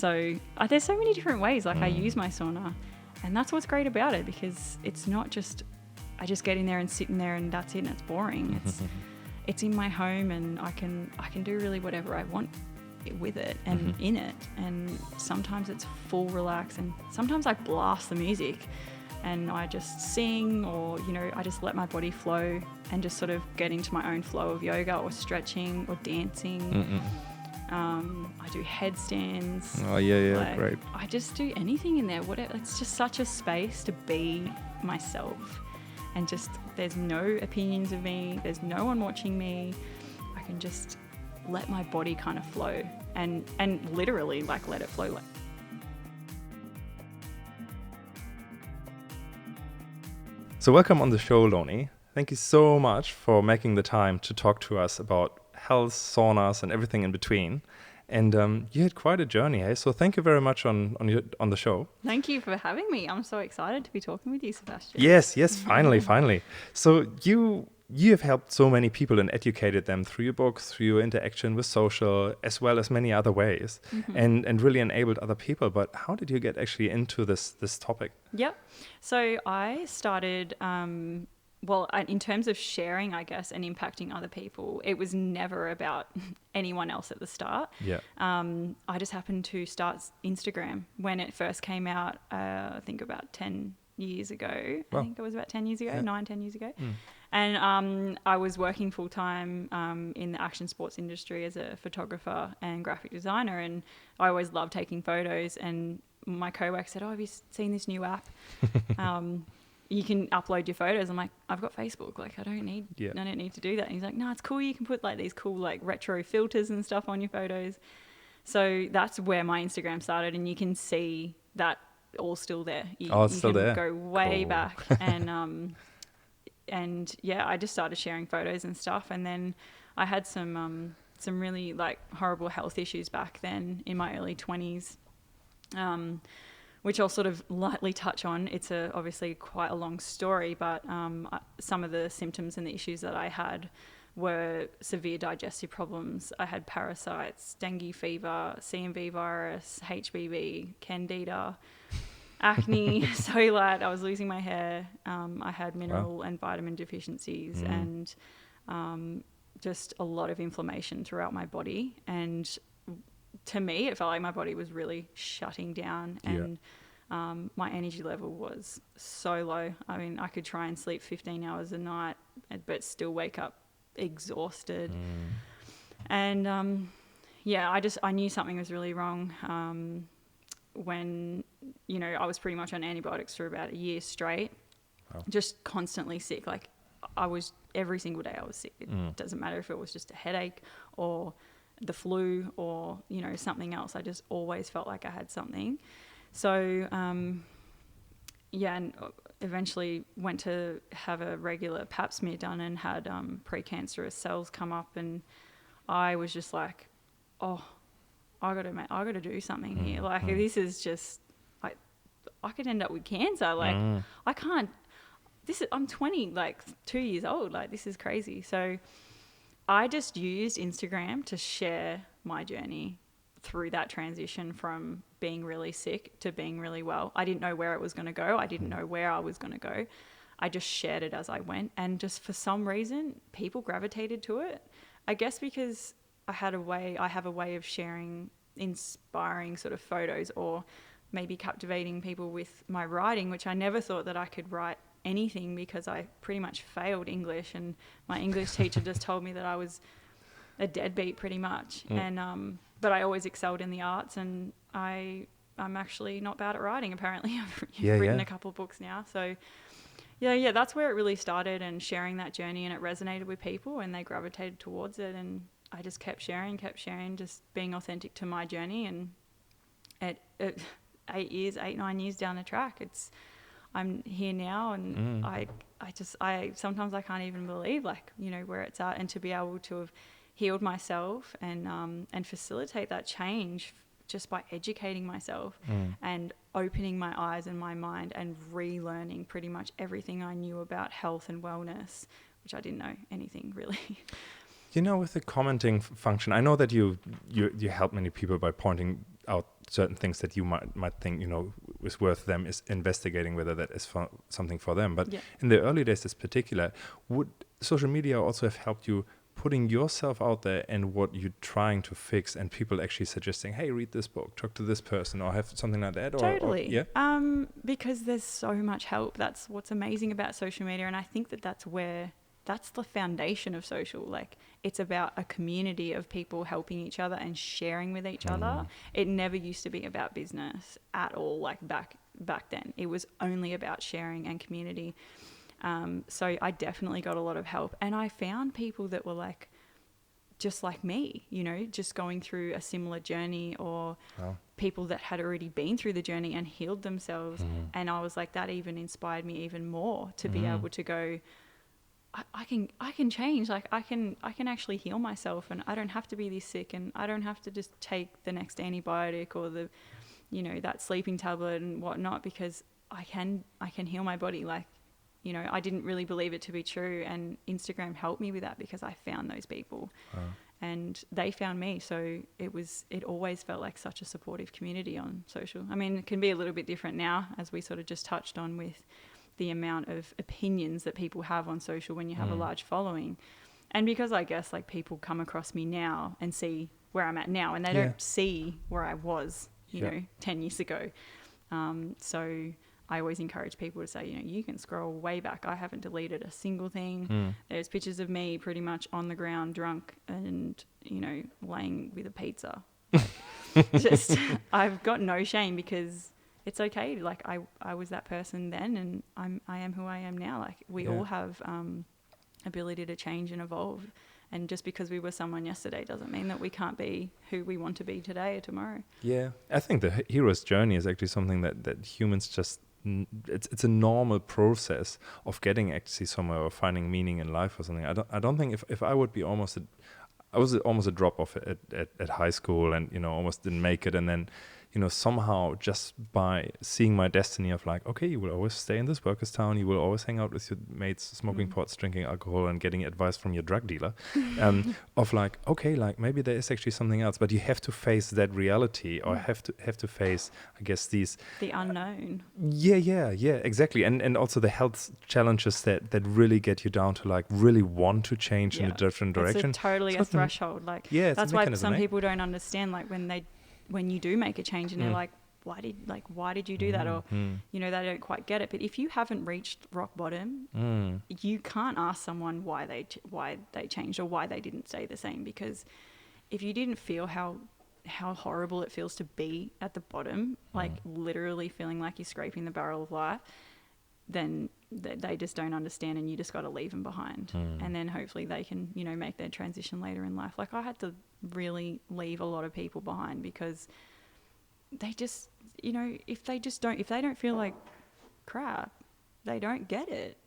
So there's so many different ways I use my sauna, and that's what's great about it, because it's not just I just get in there and sit in there and that's it and it's boring. It's in my home, and I can do really whatever I want with it and in it. And sometimes it's full relax, and sometimes I blast the music and I just sing, or I just let my body flow and just sort of get into my own flow of yoga or stretching or dancing. I do headstands. Oh yeah, great. I just do anything in there. Whatever. It's just such a space to be myself, and just there's no opinions of me. There's no one watching me. I can just let my body kind of flow and literally let it flow. So welcome on the show, Loni. Thank you so much for making the time to talk to us about health, saunas, and everything in between. And you had quite a journey, hey? So thank you very much on the show. Thank you for having me. I'm so excited to be talking with you, Sebastian. Yes, finally. So you have helped so many people and educated them through your books, through your interaction with social, as well as many other ways, and really enabled other people. But how did you get actually into this topic? Yep. So I started... in terms of sharing, I guess, and impacting other people, it was never about anyone else at the start. Yeah. I just happened to start Instagram when it first came out, I think about 10 years ago. Wow. I think it was about 10 years ago, 10 years ago. Mm. And I was working full-time in the action sports industry as a photographer and graphic designer, and I always loved taking photos. And my co-worker said, have you seen this new app? You can upload your photos. I'm like, I've got Facebook. I don't need to do that. And he's like, no, it's cool. You can put these cool retro filters and stuff on your photos. So that's where my Instagram started, and you can see that all still there. It's still there. Go way back, and yeah, I just started sharing photos and stuff. And then I had some really horrible health issues back then in my early 20s. Which I'll sort of lightly touch on. It's obviously quite a long story, but some of the symptoms and the issues that I had were severe digestive problems. I had parasites, dengue fever, CMV virus, HBV, candida, acne, cellulite. I was losing my hair. I had mineral and vitamin deficiencies, and just a lot of inflammation throughout my body. And to me, it felt like my body was really shutting down, and my energy level was so low. I mean, I could try and sleep 15 hours a night, but still wake up exhausted. And I knew something was really wrong when, I was pretty much on antibiotics for about a year straight, just constantly sick. Every single day I was sick. It doesn't matter if it was just a headache or the flu or something else. I just always felt like I had something. So and eventually went to have a regular pap smear done and had precancerous cells come up, and I was just like, I gotta do something here. This is just I could end up with cancer. I can't. I'm 22 years old. This is crazy. So I just used Instagram to share my journey through that transition from being really sick to being really well. I didn't know where it was going to go. I didn't know where I was going to go. I just shared it as I went. And just for some reason, people gravitated to it. I guess because I have a way of sharing inspiring sort of photos, or maybe captivating people with my writing, which I never thought that I could write anything, because I pretty much failed English, and my English teacher just told me that I was a deadbeat pretty much. And but I always excelled in the arts, and I'm actually not bad at writing apparently. I've written a couple of books now. So that's where it really started, and sharing that journey, and it resonated with people and they gravitated towards it, and I just kept sharing, just being authentic to my journey. And at 9 years down the track, I'm here now, and I sometimes I can't even believe where it's at, and to be able to have healed myself and facilitate that change just by educating myself and opening my eyes and my mind and relearning pretty much everything I knew about health and wellness, which I didn't know anything really. With the commenting function, I know that you help many people by pointing out certain things that you might think, is worth them is investigating whether that is something for them. But in the early days, in particular, would social media also have helped you putting yourself out there and what you're trying to fix, and people actually suggesting, hey, read this book, talk to this person, or have something like that? Totally. Because there's so much help. That's what's amazing about social media. And I think that's the foundation of social. Like, it's about a community of people helping each other and sharing with each other. It never used to be about business at all. Like back then, it was only about sharing and community. So I definitely got a lot of help, and I found people that were like, just like me, just going through a similar journey, or people that had already been through the journey and healed themselves. And I was like, that even inspired me even more to be able to go, I can change. Like I can actually heal myself, and I don't have to be this sick, and I don't have to just take the next antibiotic or the, that sleeping tablet and whatnot, because I can heal my body. Like, I didn't really believe it to be true, and Instagram helped me with that because I found those people and they found me. So it always felt like such a supportive community on social. I mean, it can be a little bit different now, as we sort of just touched on, with the amount of opinions that people have on social when you have a large following. And because I guess like people come across me now and see where I'm at now, and they don't see where I was, 10 years ago. So I always encourage people to say, you can scroll way back. I haven't deleted a single thing. There's pictures of me pretty much on the ground, drunk, and, laying with a pizza. Just, I've got no shame, because it's okay. Like I was that person then, and I am who I am now. Like we all have ability to change and evolve. And just because we were someone yesterday doesn't mean that we can't be who we want to be today or tomorrow. Yeah, I think the hero's journey is actually something that humans just, it's a normal process of getting actually somewhere or finding meaning in life or something. I don't think if I would be I was almost a drop off at high school, and almost didn't make it, and then somehow just by seeing my destiny of like, okay, you will always stay in this workers' town, you will always hang out with your mates, smoking pots, drinking alcohol, and getting advice from your drug dealer, of like, okay, like maybe there is actually something else, but you have to face that reality, or have to face, I guess, the unknown. Yeah, exactly, and also the health challenges that really get you down to like really want to change in a different direction. It's totally a threshold. Like that's why some people don't understand, like when you do make a change and they're like, why did you do that? Or, they don't quite get it. But if you haven't reached rock bottom, you can't ask someone why they changed or why they didn't stay the same. Because if you didn't feel how horrible it feels to be at the bottom, like literally feeling like you're scraping the barrel of life, then they just don't understand, and you just got to leave them behind. And then hopefully they can, make their transition later in life. Like I had to really leave a lot of people behind, because they just, if they don't feel like crap, they don't get it,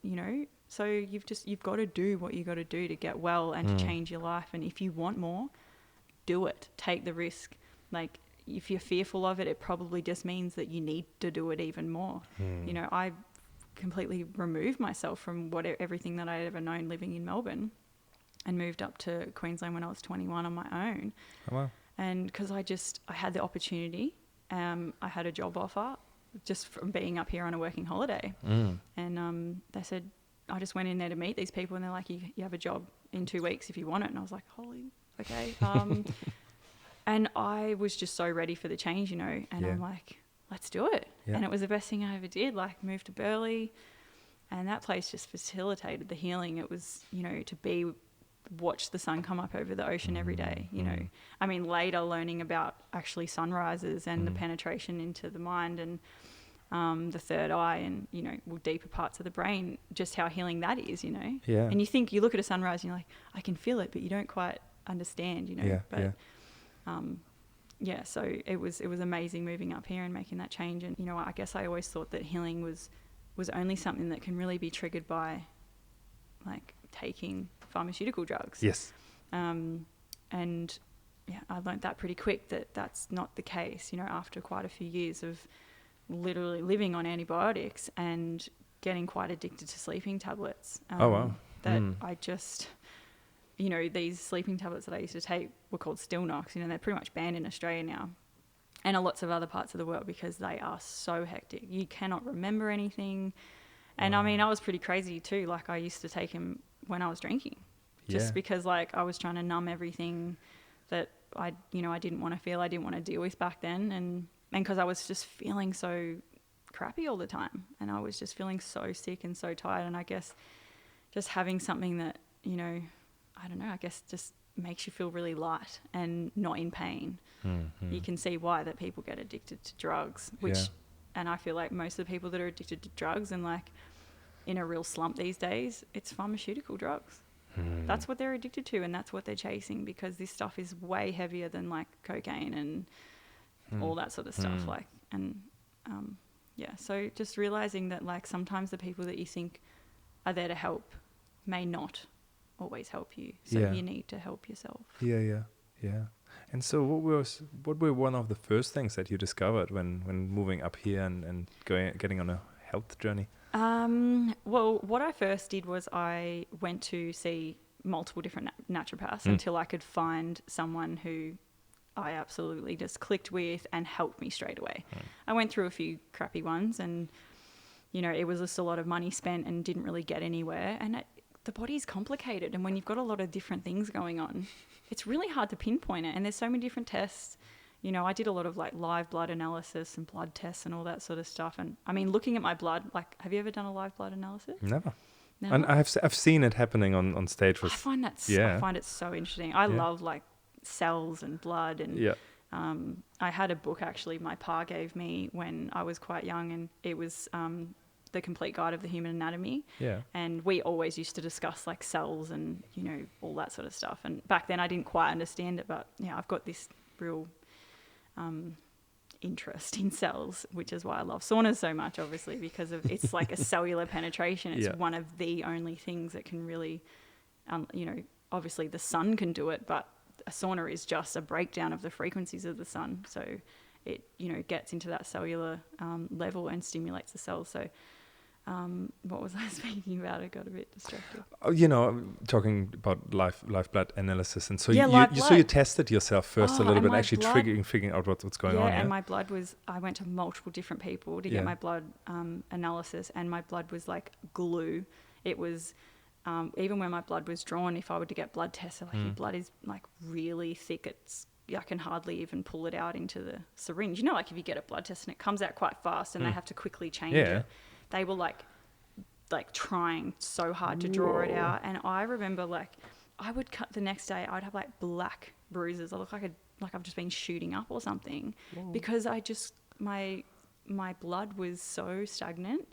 So you've got to do what you got to do to get well and to change your life. And if you want more, do it. Take the risk. Like if you're fearful of it, it probably just means that you need to do it even more. I completely removed myself from everything that I had ever known living in Melbourne, and moved up to Queensland when I was 21 on my own. Oh, wow. And because I had the opportunity, I had a job offer just from being up here on a working holiday. And they said, I just went in there to meet these people, and they're like, you have a job in 2 weeks if you want it. And I was like, holy, okay. And I was just so ready for the change, and I'm like, let's do it. And it was the best thing I ever did. Like moved to Burleigh, and that place just facilitated the healing. It was, to watch the sun come up over the ocean every day, I mean, later learning about actually sunrises and the penetration into the mind and the third eye and, deeper parts of the brain, just how healing that is, And you look at a sunrise and you're like, I can feel it, but you don't quite understand, so it was amazing moving up here and making that change. And, I guess I always thought that healing was only something that can really be triggered by like taking pharmaceutical drugs. Yes. I learned that pretty quick that that's not the case, after quite a few years of literally living on antibiotics and getting quite addicted to sleeping tablets. Oh, wow. I just, these sleeping tablets that I used to take were called Stilnox. They're pretty much banned in Australia now. and lots of other parts of the world, because they are so hectic. You cannot remember anything. And I mean, I was pretty crazy too. Like, I used to take him when I was drinking, just because like I was trying to numb everything that I didn't want to feel, I didn't want to deal with back then. And because I was just feeling so crappy all the time, and I was just feeling so sick and so tired. And I guess just having something that, I don't know, I guess just makes you feel really light and not in pain. Mm-hmm. You can see why that people get addicted to drugs, and I feel like most of the people that are addicted to drugs and like in a real slump these days, it's pharmaceutical drugs. That's what they're addicted to, and that's what they're chasing, because this stuff is way heavier than like cocaine and all that sort of stuff. Like, and so just realizing that like sometimes the people that you think are there to help may not always help you, so you need to help yourself. And so what were one of the first things that you discovered when moving up here and getting on a health journey? Well, what I first did was I went to see multiple different naturopaths until I could find someone who I absolutely just clicked with and helped me straight away. I went through a few crappy ones, and it was just a lot of money spent and didn't really get anywhere. And the body's complicated, and when you've got a lot of different things going on, it's really hard to pinpoint it. And there's so many different tests. I did a lot of like live blood analysis and blood tests and all that sort of stuff. And I mean, looking at my blood, like, have you ever done a live blood analysis? Never. And I've seen it happening on stage. I find it so interesting. I love like cells and blood, and I had a book actually my pa gave me when I was quite young, and it was The Complete Guide of the Human Anatomy. Yeah. And we always used to discuss like cells and all that sort of stuff. And back then I didn't quite understand it, but I've got this real interest in cells, which is why I love saunas so much, obviously, because of it's like a cellular penetration. It's one of the only things that can really, obviously the sun can do it, but a sauna is just a breakdown of the frequencies of the sun. So it, gets into that cellular level and stimulates the cells. So what was I speaking about? I got a bit distracted. Talking about live blood analysis, and so so you tested yourself first a little bit, actually figuring out what's going on. Yeah, and my blood was. I went to multiple different people to get my blood analysis, and my blood was like glue. It was even when my blood was drawn. If I were to get blood tests, like your blood is like really thick. I can hardly even pull it out into the syringe. Like if you get a blood test and it comes out quite fast, and they have to quickly change it. They were like trying so hard to draw it out. And I remember like I would cut the next day, I'd have like black bruises. I look like I've just been shooting up or something. Whoa. Because I just, my blood was so stagnant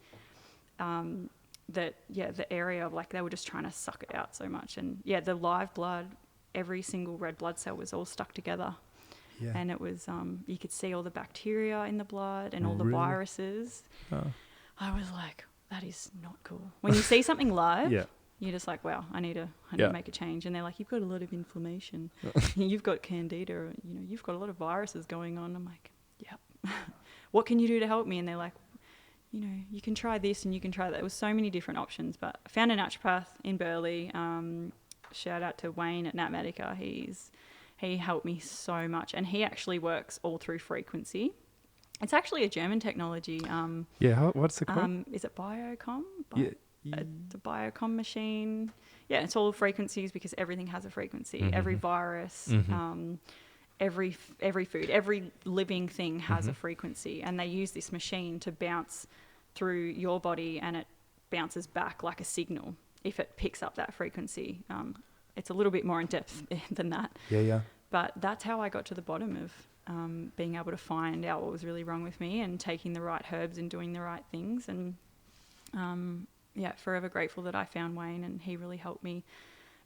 that, the area of like, they were just trying to suck it out so much. And the live blood, every single red blood cell was all stuck together. Yeah. And it was, you could see all the bacteria in the blood and all the viruses. Oh. I was like, that is not cool. When you see something live, you're just like, wow, I need to make a change. And they're like, you've got a lot of inflammation. You've got candida, you've got a lot of viruses going on. I'm like, what can you do to help me? And they're like, you can try this and you can try that. There was so many different options, but I found a naturopath in Burleigh. Shout out to Wayne at Nat Medica. He helped me so much, and he actually works all through frequency. It's actually a German technology. What's it called? Is it Biocom? The Biocom machine. Yeah, it's all frequencies, because everything has a frequency. Every virus, every food, every living thing has a frequency, and they use this machine to bounce through your body, and it bounces back like a signal if it picks up that frequency. It's a little bit more in depth than that. But that's how I got to the bottom of being able to find out what was really wrong with me, and taking the right herbs and doing the right things. And forever grateful that I found Wayne, and he really helped me.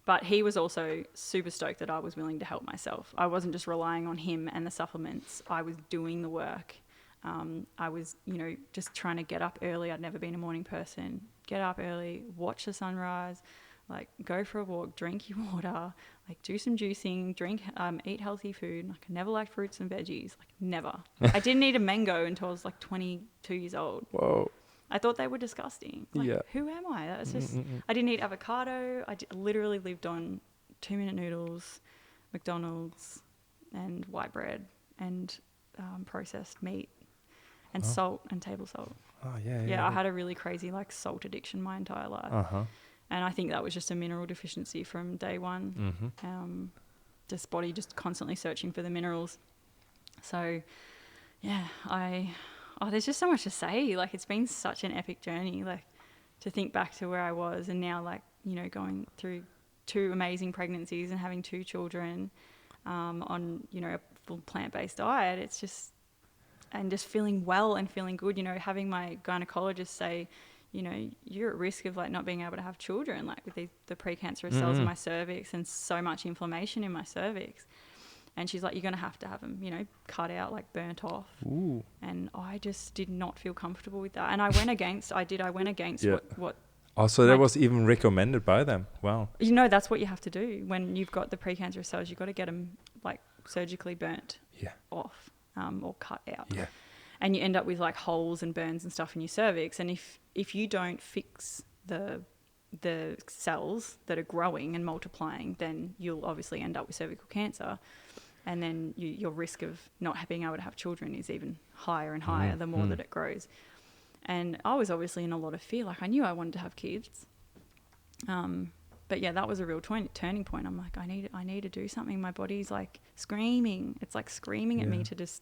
But he was also super stoked that I was willing to help myself. I wasn't just relying on him and the supplements. I was doing the work. I was, just trying to get up early. I'd never been a morning person. Get up early, watch the sunrise, like go for a walk, drink your water, like do some juicing, eat healthy food. Like I never liked fruits and veggies, like never. I didn't eat a mango until I was like 22 years old. Whoa. I thought they were disgusting. Like, who am I? That's just, I didn't eat avocado. I literally lived on 2-minute noodles, McDonald's and white bread and processed meat and salt and table salt. Oh, yeah. Yeah, I had a really crazy like salt addiction my entire life. Uh-huh. And I think that was just a mineral deficiency from day one. Just body just constantly searching for the minerals. So, yeah, there's just so much to say. Like, it's been such an epic journey, like, to think back to where I was and now, like, you know, going through 2 amazing pregnancies and having 2 children on, you know, a full plant-based diet. It's just, and just feeling well and feeling good, you know, having my gynecologist say, you know, you're at risk of like not being able to have children, like with the precancerous cells in my cervix and so much inflammation in my cervix. And she's like, you're going to have them, you know, cut out, like burnt off. Ooh. And I just did not feel comfortable with that. And I went against what. Oh, so that was even recommended by them. Wow. You know, that's what you have to do when you've got the precancerous cells. You've got to get them like surgically burnt off or cut out. Yeah. And you end up with like holes and burns and stuff in your cervix. And if you don't fix the cells that are growing and multiplying, then you'll obviously end up with cervical cancer. And then your risk of not being able to have children is even higher and higher the more that it grows. And I was obviously in a lot of fear. Like, I knew I wanted to have kids. But yeah, that was a real turning point. I'm like, I need to do something. My body's like screaming. It's like screaming at me to just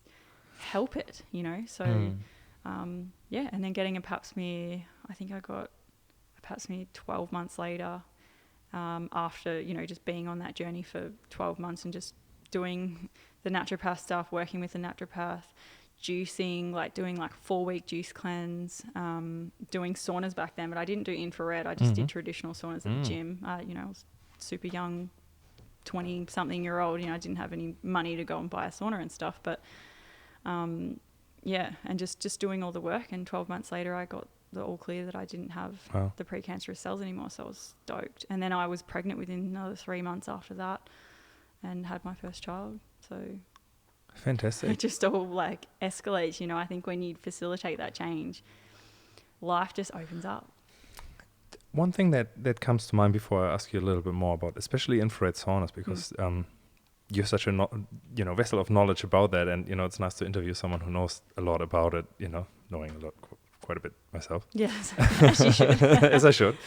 help it, you know? So, and then getting a pap smear, I think I got a pap smear 12 months later, after, you know, just being on that journey for 12 months and just doing the naturopath stuff, working with the naturopath, juicing, like doing like 4-week juice cleanse, doing saunas back then, but I didn't do infrared. I just did traditional saunas at the gym. You know, I was super young, 20-something-year-old, you know, I didn't have any money to go and buy a sauna and stuff, but and just doing all the work. And 12 months later, I got the all clear that I didn't have the precancerous cells anymore, so I was stoked. And then I was pregnant within another 3 months after that and had my first child. So fantastic. It just all like escalates, you know. I think when you facilitate that change, life just opens up. One thing that comes to mind before I ask you a little bit more about, especially infrared saunas, because you're such a vessel of knowledge about that, and you know it's nice to interview someone who knows a lot about it. You know, knowing a lot, quite a bit myself. Yes, as you should. As I should.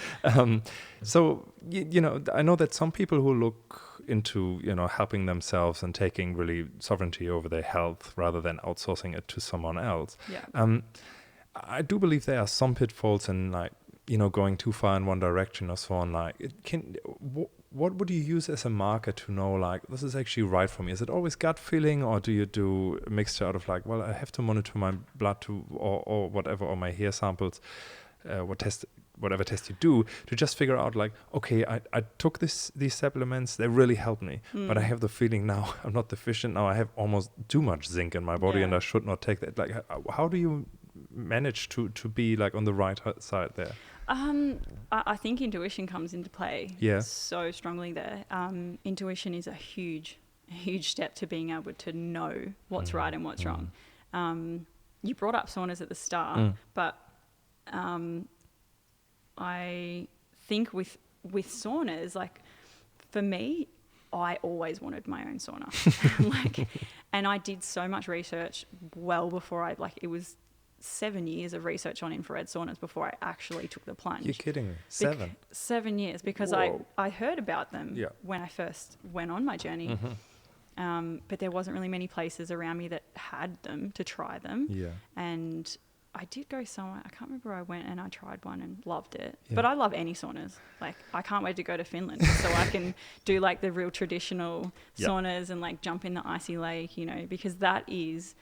So you know, I know that some people who look into, you know, helping themselves and taking really sovereignty over their health rather than outsourcing it to someone else. Yeah. I do believe there are some pitfalls in, like, you know, going too far in one direction or so on. Like, what would you use as a marker to know, like, this is actually right for me? Is it always gut feeling, or do you do a mixture out of like, well, I have to monitor my blood or whatever, or my hair samples, whatever test you do, to just figure out like, okay, I took these supplements, they really helped me, but I have the feeling now I'm not deficient. Now I have almost too much zinc in my body and I should not take that. Like, how do you manage to be like on the right side there? I think intuition comes into play so strongly there. Intuition is a huge step to being able to know what's right and what's wrong. You brought up saunas at the start, but I think with saunas, like, for me, I always wanted my own sauna. And I did so much research well before it was 7 years of research on infrared saunas before I actually took the plunge. You're kidding me. 7 years, because I heard about them when I first went on my journey. But there wasn't really many places around me that had them to try them. Yeah. And I did go somewhere, I can't remember where I went, and I tried one and loved it. Yeah. But I love any saunas. Like, I can't wait to go to Finland so I can do like the real traditional saunas and like jump in the icy lake, you know, because that is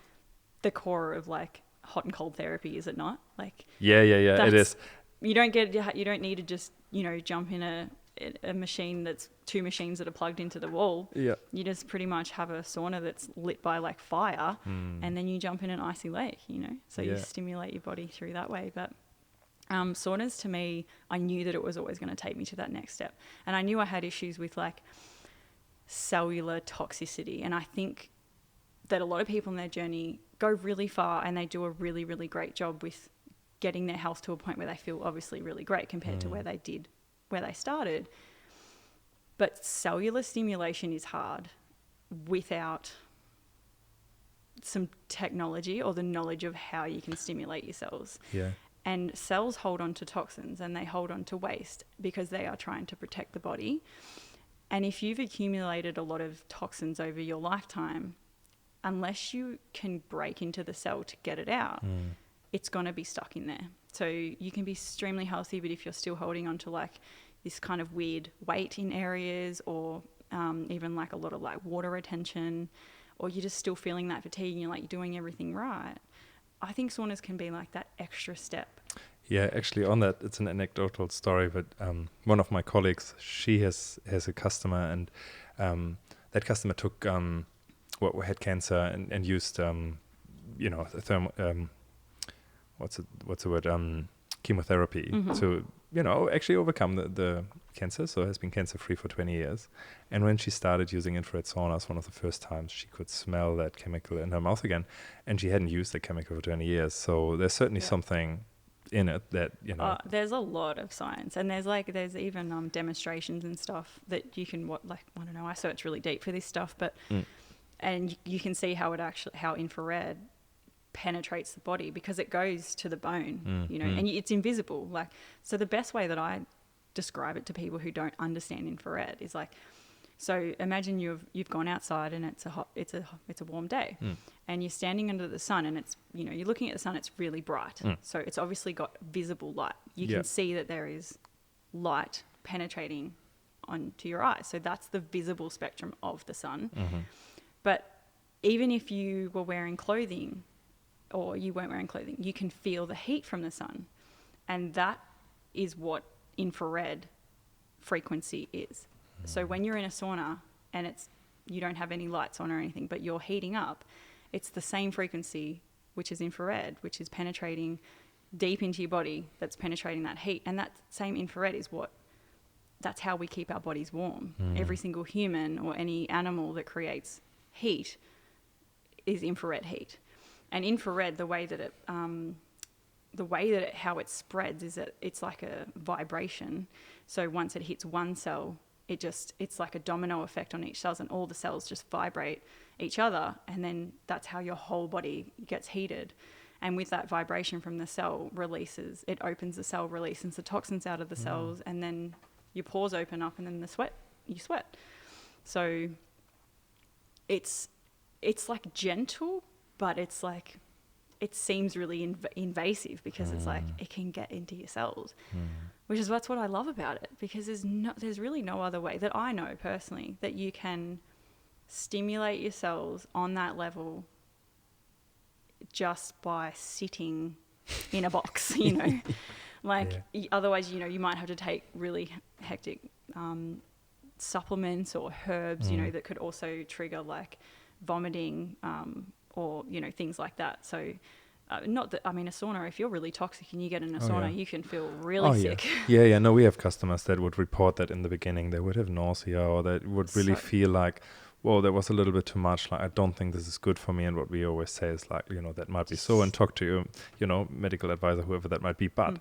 the core of like hot and cold therapy, is it not? Like, yeah, it is. You don't need to just, you know, jump in a machine that's 2 machines that are plugged into the wall. Yeah. You just pretty much have a sauna that's lit by like fire, and then you jump in an icy lake, you know, so you stimulate your body through that way. But saunas, to me, I knew that it was always going to take me to that next step. And I knew I had issues with like cellular toxicity. And I think that a lot of people in their journey go really far and they do a really, really great job with getting their health to a point where they feel obviously really great compared to where they started. But cellular stimulation is hard without some technology or the knowledge of how you can stimulate your cells. Yeah. And cells hold on to toxins and they hold on to waste because they are trying to protect the body. And if you've accumulated a lot of toxins over your lifetime, unless you can break into the cell to get it out, it's going to be stuck in there. So you can be extremely healthy, but if you're still holding on to like this kind of weird weight in areas, or even like a lot of like water retention, or you're just still feeling that fatigue and you're like, you're doing everything right, I think saunas can be like that extra step. Yeah, actually on that, it's an anecdotal story, but one of my colleagues, she has a customer, and that customer took had cancer and used what's the word, chemotherapy to actually overcome the cancer. So has been cancer free for 20 years. And when she started using infrared saunas, one of the first times she could smell that chemical in her mouth again, and she hadn't used the chemical for 20 years. So there's certainly something in it that there's a lot of science, and there's even demonstrations and stuff that you can I don't know, I search really deep for this stuff, but and you can see how infrared penetrates the body because it goes to the bone, and it's invisible. Like, so the best way that I describe it to people who don't understand infrared is like, so imagine you've gone outside and it's a warm day, and you're standing under the sun, and it's you're looking at the sun, it's really bright, so it's obviously got visible light. You can see that there is light penetrating onto your eyes, so that's the visible spectrum of the sun. But even if you were wearing clothing or you weren't wearing clothing, you can feel the heat from the sun, and that is what infrared frequency is. So when you're in a sauna and you don't have any lights on or anything, but you're heating up, it's the same frequency, which is infrared, which is penetrating deep into your body, that's penetrating that heat. And that same infrared that's how we keep our bodies warm. Every single human or any animal that creates heat is infrared heat. And infrared, how it spreads is that it's like a vibration. So once it hits one cell, it's like a domino effect on each cells, and all the cells just vibrate each other, and then that's how your whole body gets heated. And with that vibration from the cell it opens the cell, releases the toxins out of the cells, and then your pores open up, and then you sweat. So it's like gentle, but it's like, it seems really invasive because it's like it can get into your cells, that's what I love about it, because there's really no other way that I know personally that you can stimulate your cells on that level just by sitting in a box, otherwise, you might have to take really hectic supplements or herbs, that could also trigger like vomiting, or things like that. So not that, I mean, a sauna, if you're really toxic and you get in a sauna, you can feel really sick. No, we have customers that would report that in the beginning they would have nausea, or that would really feel like, whoa, that was a little bit too much, like I don't think this is good for me. And what we always say is like, that might be so, and talk to your medical advisor, whoever that might be, but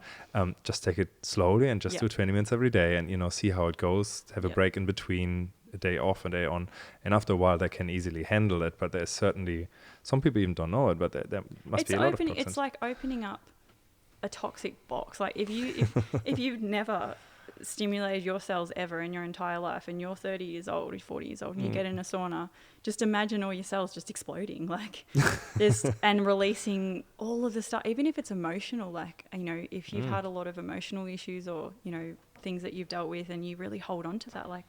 just take it slowly and just do 20 minutes every day, and see how it goes. Have a break in between, a day off, a day on, and after a while they can easily handle it. But there's certainly, some people even don't know it, but there must be a lot of toxins. It's like opening up a toxic box. Like if you've never stimulated your cells ever in your entire life, and you're 30 years old or 40 years old, and you get in a sauna, just imagine all your cells just exploding, like and releasing all of the stuff, even if it's emotional, like, if you've had a lot of emotional issues, or, things that you've dealt with, and you really hold on to that, like,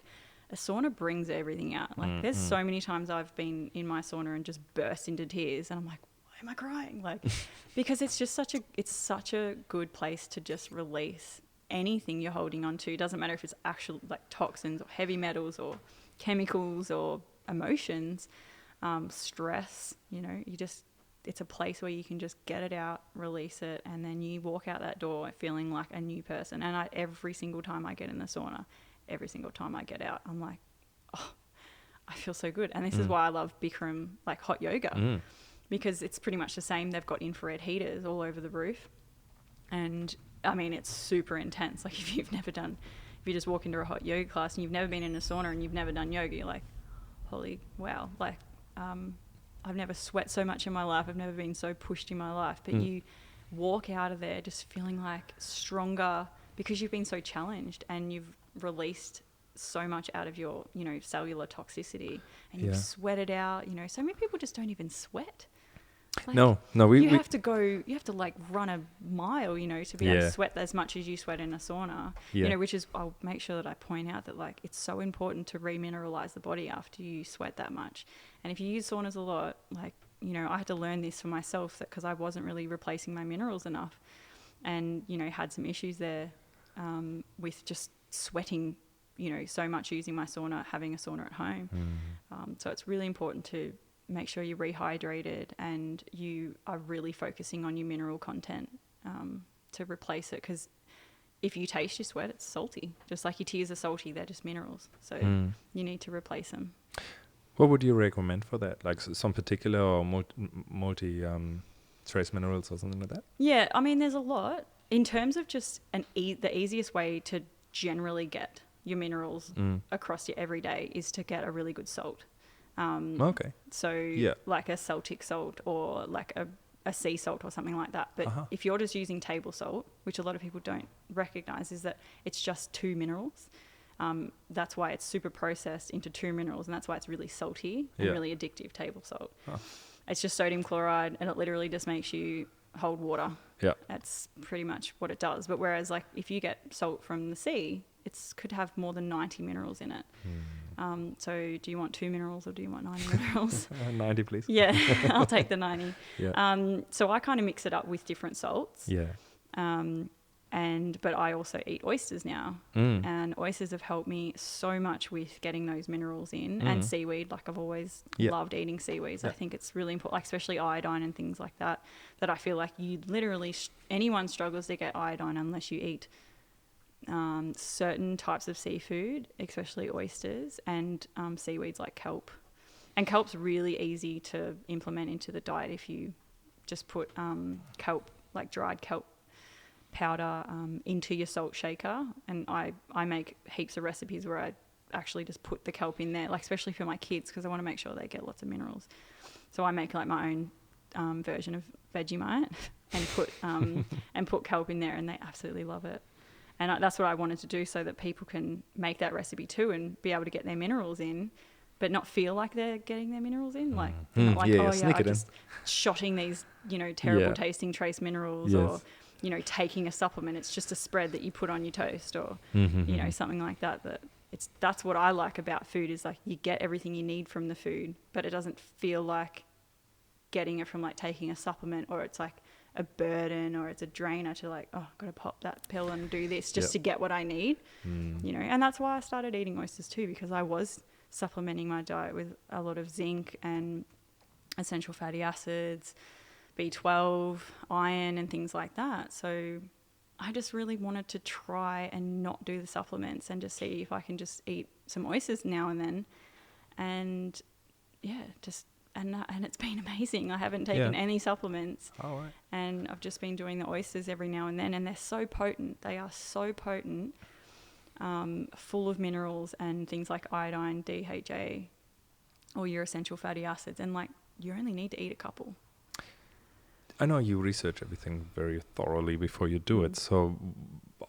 a sauna brings everything out. Like there's so many times I've been in my sauna and just burst into tears, and I'm like, why am I crying? Like, because it's just such a good place to just release anything you're holding on to. It doesn't matter if it's actual like toxins or heavy metals or chemicals or emotions, stress, it's a place where you can just get it out, release it, and then you walk out that door feeling like a new person. And every single time I get in the sauna, every single time I get out, I'm like, oh, I feel so good. And this is why I love Bikram, like hot yoga, because it's pretty much the same. They've got infrared heaters all over the roof. And I mean, it's super intense. Like if you just walk into a hot yoga class and you've never been in a sauna and you've never done yoga, you're like, holy wow. Like, I've never sweat so much in my life. I've never been so pushed in my life. But you walk out of there just feeling like stronger because you've been so challenged and you've released so much out of your, you know, cellular toxicity, and you've sweated out. You know, so many people just don't even sweat. Like, no, you have to like run a mile, you know, to be able to sweat as much as you sweat in a sauna, you know, which is, I'll make sure that I point out that like it's so important to remineralize the body after you sweat that much. And if you use saunas a lot, like, you know, I had to learn this for myself, that because I wasn't really replacing my minerals enough, and, you know, had some issues there with just sweating, you know, so much using my sauna, having a sauna at home. So it's really important to make sure you're rehydrated and you are really focusing on your mineral content to replace it, because if you taste your sweat, it's salty. Just like your tears are salty, they're just minerals. So you need to replace them. What would you recommend for that? Like some particular or multi trace minerals or something like that? Yeah, I mean, there's a lot. In terms of just the easiest way to generally get your minerals across your everyday is to get a really good salt. Okay. So like a Celtic salt or like a sea salt or something like that. But if you're just using table salt, which a lot of people don't recognize, is that it's just 2 minerals. That's why it's super processed into 2 minerals, and that's why it's really salty and really addictive, table salt. It's just sodium chloride, and it literally just makes you hold water. Yeah. That's pretty much what it does. But whereas like if you get salt from the sea, it could have more than 90 minerals in it. So do you want 2 minerals or do you want 90 minerals? 90, please. Yeah, I'll take the 90. So I kind of mix it up with different salts. But I also eat oysters now, and oysters have helped me so much with getting those minerals in, and seaweed. Like I've always loved eating seaweeds. I think it's really important, like especially iodine and things like that, that I feel like you literally, anyone struggles to get iodine unless you eat certain types of seafood, especially oysters, and seaweeds like kelp. And kelp's really easy to implement into the diet if you just put kelp, like dried kelp powder, into your salt shaker. And I make heaps of recipes where I actually just put the kelp in there, like especially for my kids, because I want to make sure they get lots of minerals. So I make like my own version of Vegemite and put kelp in there, and they absolutely love it. And that's what I wanted to do, so that people can make that recipe too and be able to get their minerals in, but not feel like they're getting their minerals in. Like, not like, I'm just shotting these, you know, terrible tasting trace minerals, or, you know, taking a supplement. It's just a spread that you put on your toast, or, you know, something like that. That's what I like about food, is like you get everything you need from the food, but it doesn't feel like getting it from like taking a supplement, or it's like a burden, or it's a drainer to like, oh, I've got to pop that pill and do this just to get what I need, you know. And that's why I started eating oysters too, because I was supplementing my diet with a lot of zinc and essential fatty acids, B12, iron and things like that. So I just really wanted to try and not do the supplements and just see if I can just eat some oysters now and then. And and it's been amazing. I haven't taken any supplements. Oh, right. And I've just been doing the oysters every now and then, and they're so potent. They are so potent, full of minerals and things like iodine, DHA, or your essential fatty acids. And like, you only need to eat a couple. I know you research everything very thoroughly before you do it, so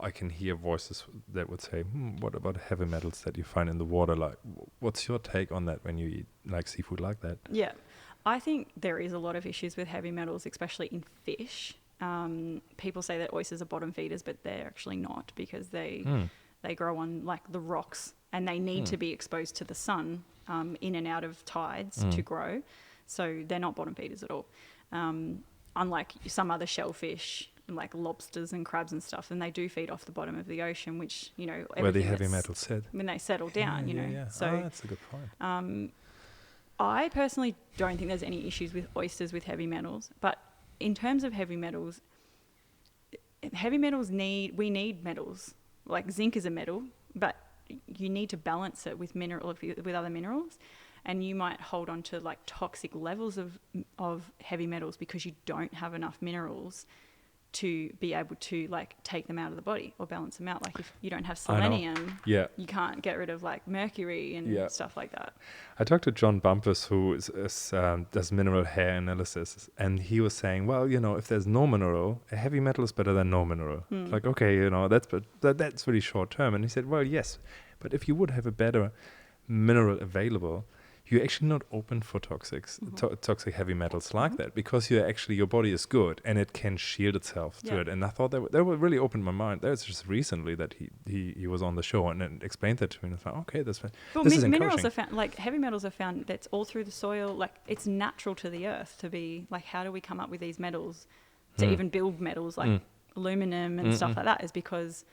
I can hear voices that would say, what about heavy metals that you find in the water? Like, what's your take on that when you eat like seafood like that? Yeah, I think there is a lot of issues with heavy metals, especially in fish. People say that oysters are bottom feeders, but they're actually not, because they grow on like the rocks, and they need to be exposed to the sun in and out of tides to grow. So they're not bottom feeders at all. Unlike some other shellfish, like lobsters and crabs and stuff, and they do feed off the bottom of the ocean, which, you know, where the heavy metals sit when they settle down, you know. Yeah. So that's a good point. I personally don't think there's any issues with oysters with heavy metals, but in terms of heavy metals, we need metals. Like zinc is a metal, but you need to balance it with other minerals. And you might hold on to like toxic levels of heavy metals because you don't have enough minerals to be able to like take them out of the body or balance them out. Like if you don't have I know. selenium, Yeah. you can't get rid of like mercury and stuff like that. I talked to John Bumpus, who does mineral hair analysis, and he was saying, well, you know, if there's no mineral, a heavy metal is better than no mineral. Like, okay, you know, that's really short term. And he said, well, yes, but if you would have a better mineral available, you're actually not open for toxic heavy metals like that, because your body is good and it can shield itself to it. And I thought that really opened my mind. That was just recently that he was on the show and explained that to me. And I thought, okay, this is minerals are found, like heavy metals are found, that's all through the soil. Like it's natural to the earth to be like, how do we come up with these metals to even build metals like aluminum and stuff like that, is because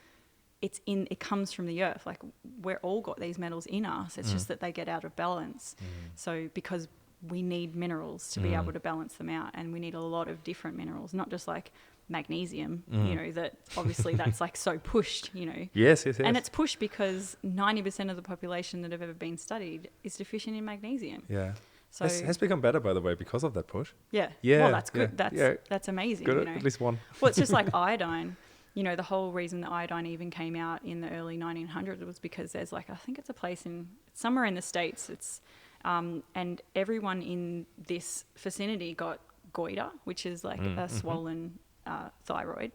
it comes from the earth. Like we're all got these metals in us. It's just that they get out of balance. So because we need minerals to be able to balance them out, and we need a lot of different minerals, not just like magnesium, you know, that obviously that's like so pushed, you know. Yes. And it's pushed because 90% of the population that have ever been studied is deficient in magnesium. Yeah. So has become better, by the way, because of that push. Yeah. Yeah. Well, that's good. That's amazing. Good, you know? at least one. Well, it's just like iodine. You know, the whole reason that iodine even came out in the early 1900s was because there's like, I think it's a place somewhere in the States. It's, and everyone in this vicinity got goiter, which is like a swollen thyroid.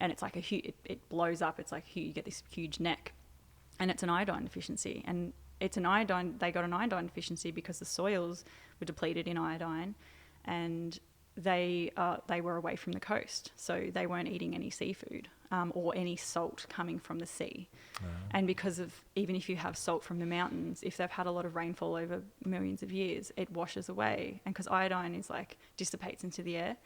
And it's like it blows up. It's like you get this huge neck, and it's an iodine deficiency. And they got an iodine deficiency because the soils were depleted in iodine, and they were away from the coast, so they weren't eating any seafood or any salt coming from the sea. And because of, even if you have salt from the mountains, if they've had a lot of rainfall over millions of years, it washes away. And because iodine is like dissipates into the air,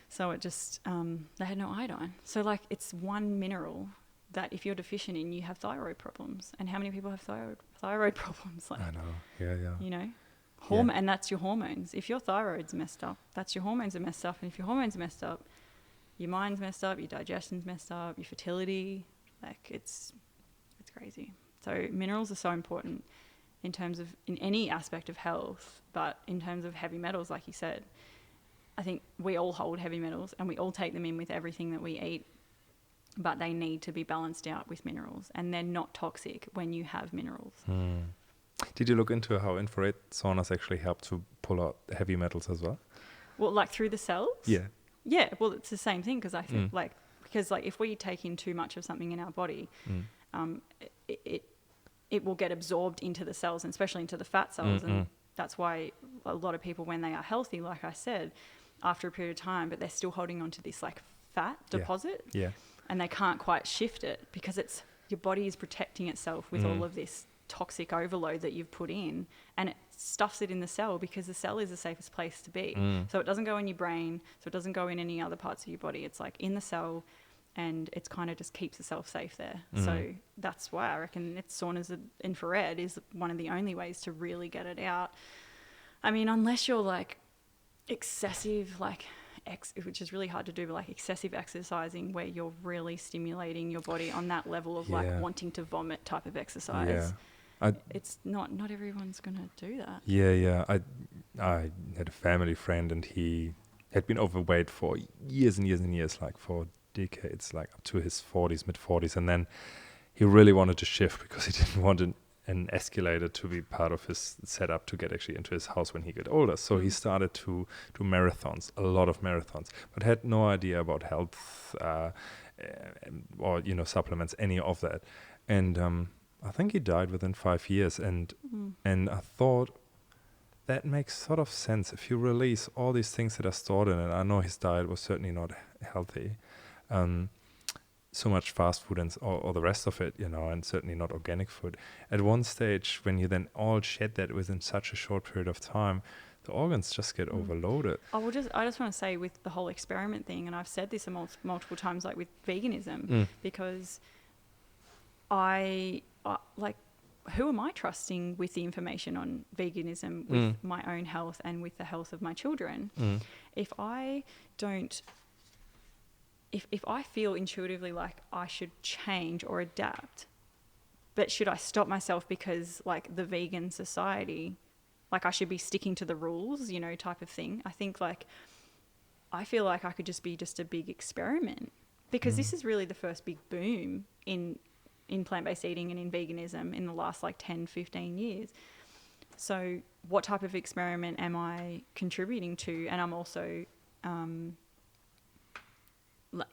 so it just they had no iodine. So like it's one mineral that if you're deficient in, you have thyroid problems. And how many people have thyroid problems? Like, I know. Yeah. You know. And that's your hormones. If your thyroid's messed up, that's your hormones are messed up. And if your hormones are messed up, your mind's messed up, your digestion's messed up, your fertility, like it's crazy. So minerals are so important in any aspect of health, but in terms of heavy metals, like you said, I think we all hold heavy metals and we all take them in with everything that we eat, but they need to be balanced out with minerals, and they're not toxic when you have minerals. Did you look into how infrared saunas actually help to pull out heavy metals as well? Well, like through the cells? Yeah. Yeah, well, it's the same thing, because I think because if we take in too much of something in our body, it will get absorbed into the cells, and especially into the fat cells. And that's why a lot of people, when they are healthy, like I said, after a period of time, but they're still holding on to this like fat deposit, and they can't quite shift it because your body is protecting itself with all of this toxic overload that you've put in, and it stuffs it in the cell because the cell is the safest place to be. So it doesn't go in your brain, so it doesn't go in any other parts of your body. It's like in the cell, and it's kind of just keeps itself safe there. So that's why I reckon saunas infrared is one of the only ways to really get it out. I mean, unless you're like excessive, like which is really hard to do, but like excessive exercising where you're really stimulating your body on that level of like wanting to vomit type of exercise. It's not everyone's gonna do that. I had a family friend, and he had been overweight for years and years and years, like for decades, like up to his 40s, mid-40s, and then he really wanted to shift because he didn't want an escalator to be part of his setup to get actually into his house when he got older. So he started to do marathons, a lot of marathons, but had no idea about health or supplements, any of that. And I think he died within 5 years, and I thought that makes sort of sense if you release all these things that are stored in it. I know his diet was certainly not healthy, so much fast food and all the rest of it, and certainly not organic food. At one stage, when you then all shed that within such a short period of time, the organs just get overloaded. I just want to say, with the whole experiment thing, and I've said this multiple times, like with veganism, because who am I trusting with the information on veganism with my own health and with the health of my children? If I feel intuitively like I should change or adapt, but should I stop myself because like the vegan society, like I should be sticking to the rules, type of thing? I think like I feel like I could just be just a big experiment, because this is really the first big boom in plant-based eating and in veganism in the last like 10, 15 years. So what type of experiment am I contributing to? And I'm also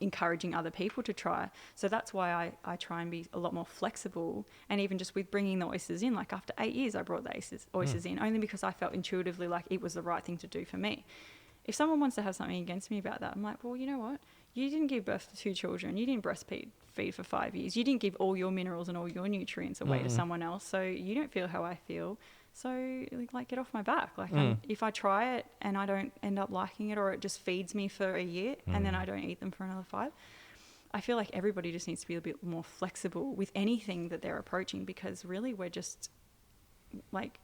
encouraging other people to try. So that's why I try and be a lot more flexible. And even just with bringing the oysters in, like after 8 years, I brought the oysters in, only because I felt intuitively like it was the right thing to do for me. If someone wants to have something against me about that, I'm like, well, you know what? You didn't give birth to 2 children. You didn't breastfeed for 5 years. You didn't give all your minerals and all your nutrients away to someone else. So you don't feel how I feel. So like, get off my back. Like if I try it and I don't end up liking it, or it just feeds me for a year and then I don't eat them for another 5, I feel like everybody just needs to be a bit more flexible with anything that they're approaching, because really we're just like,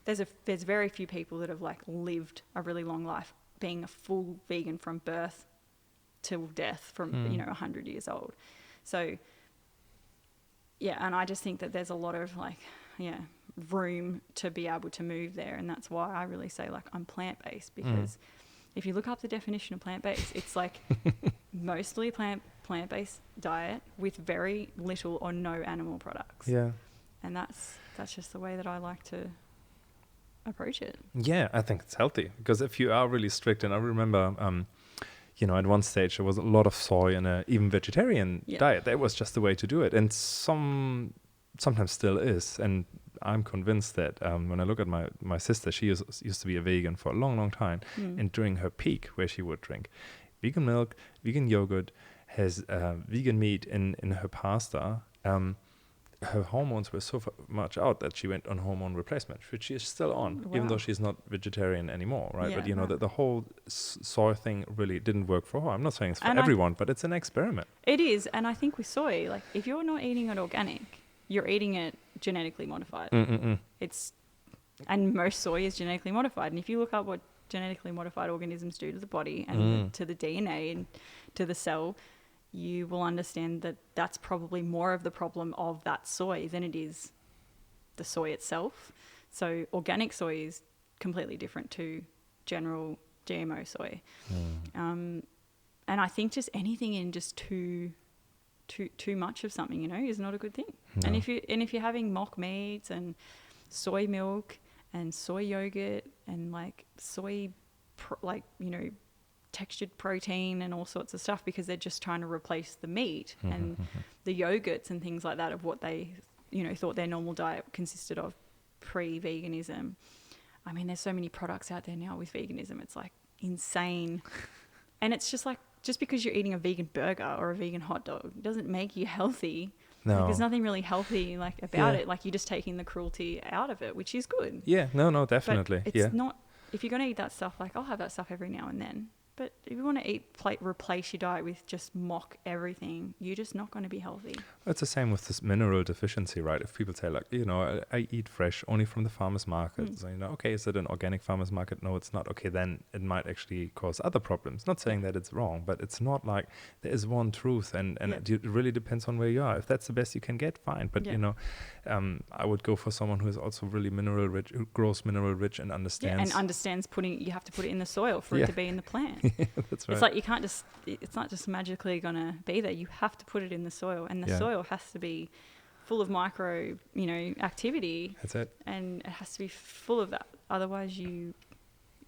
there's very few people that have like lived a really long life being a full vegan from birth till death from 100 years old. So yeah, and I just think that there's a lot of like room to be able to move there, and that's why I really say like I'm plant-based, because if you look up the definition of plant-based, it's like mostly plant-based diet with very little or no animal products. Yeah. And that's just the way that I like to approach it. Yeah, I think it's healthy, because if you are really strict, and I remember at one stage there was a lot of soy in a even vegetarian diet. That was just the way to do it, and sometimes still is. And I'm convinced that when I look at my sister, she used to be a vegan for a long, long time. And during her peak, where she would drink vegan milk, vegan yogurt, has vegan meat in her pasta, her hormones were so much out that she went on hormone replacement, which she is still on, even though she's not vegetarian anymore, right? But the whole soy thing really didn't work for her. I'm not saying it's for everyone, but it's an experiment. It is, and I think with soy, like if you're not eating it organic, you're eating it genetically modified. And most soy is genetically modified. And if you look up what genetically modified organisms do to the body and to the DNA and to the cell, you will understand that that's probably more of the problem of that soy than it is the soy itself. So organic soy is completely different to general GMO soy. And I think just anything in just too much of something, is not a good thing. No. And if you're having mock meats and soy milk and soy yogurt and like soy textured protein and all sorts of stuff, because they're just trying to replace the meat and the yogurts and things like that of what they thought their normal diet consisted of pre-veganism. I mean, there's so many products out there now with veganism, it's like insane. And it's just like, just because you're eating a vegan burger or a vegan hot dog doesn't make you healthy. No. Like, there's nothing really healthy about it. Like, you're just taking the cruelty out of it, which is good. Yeah, no, definitely. But it's not, if you're going to eat that stuff, like I'll have that stuff every now and then. But if you want to replace your diet with just mock everything, you're just not going to be healthy. It's the same with this mineral deficiency, right? If people say like, I eat fresh only from the farmer's market. So, okay, is it an organic farmer's market? No, it's not. Okay, then it might actually cause other problems. Not saying that it's wrong, but it's not like there is one truth, and it really depends on where you are. If that's the best you can get, fine. But, I would go for someone who is also really mineral rich, who grows mineral rich and understands. Yeah, and understands you have to put it in the soil for it to be in the plant. Yeah, that's right. It's like it's not just magically going to be there. You have to put it in the soil, and the soil has to be full of micro, activity. That's it. And it has to be full of that. Otherwise,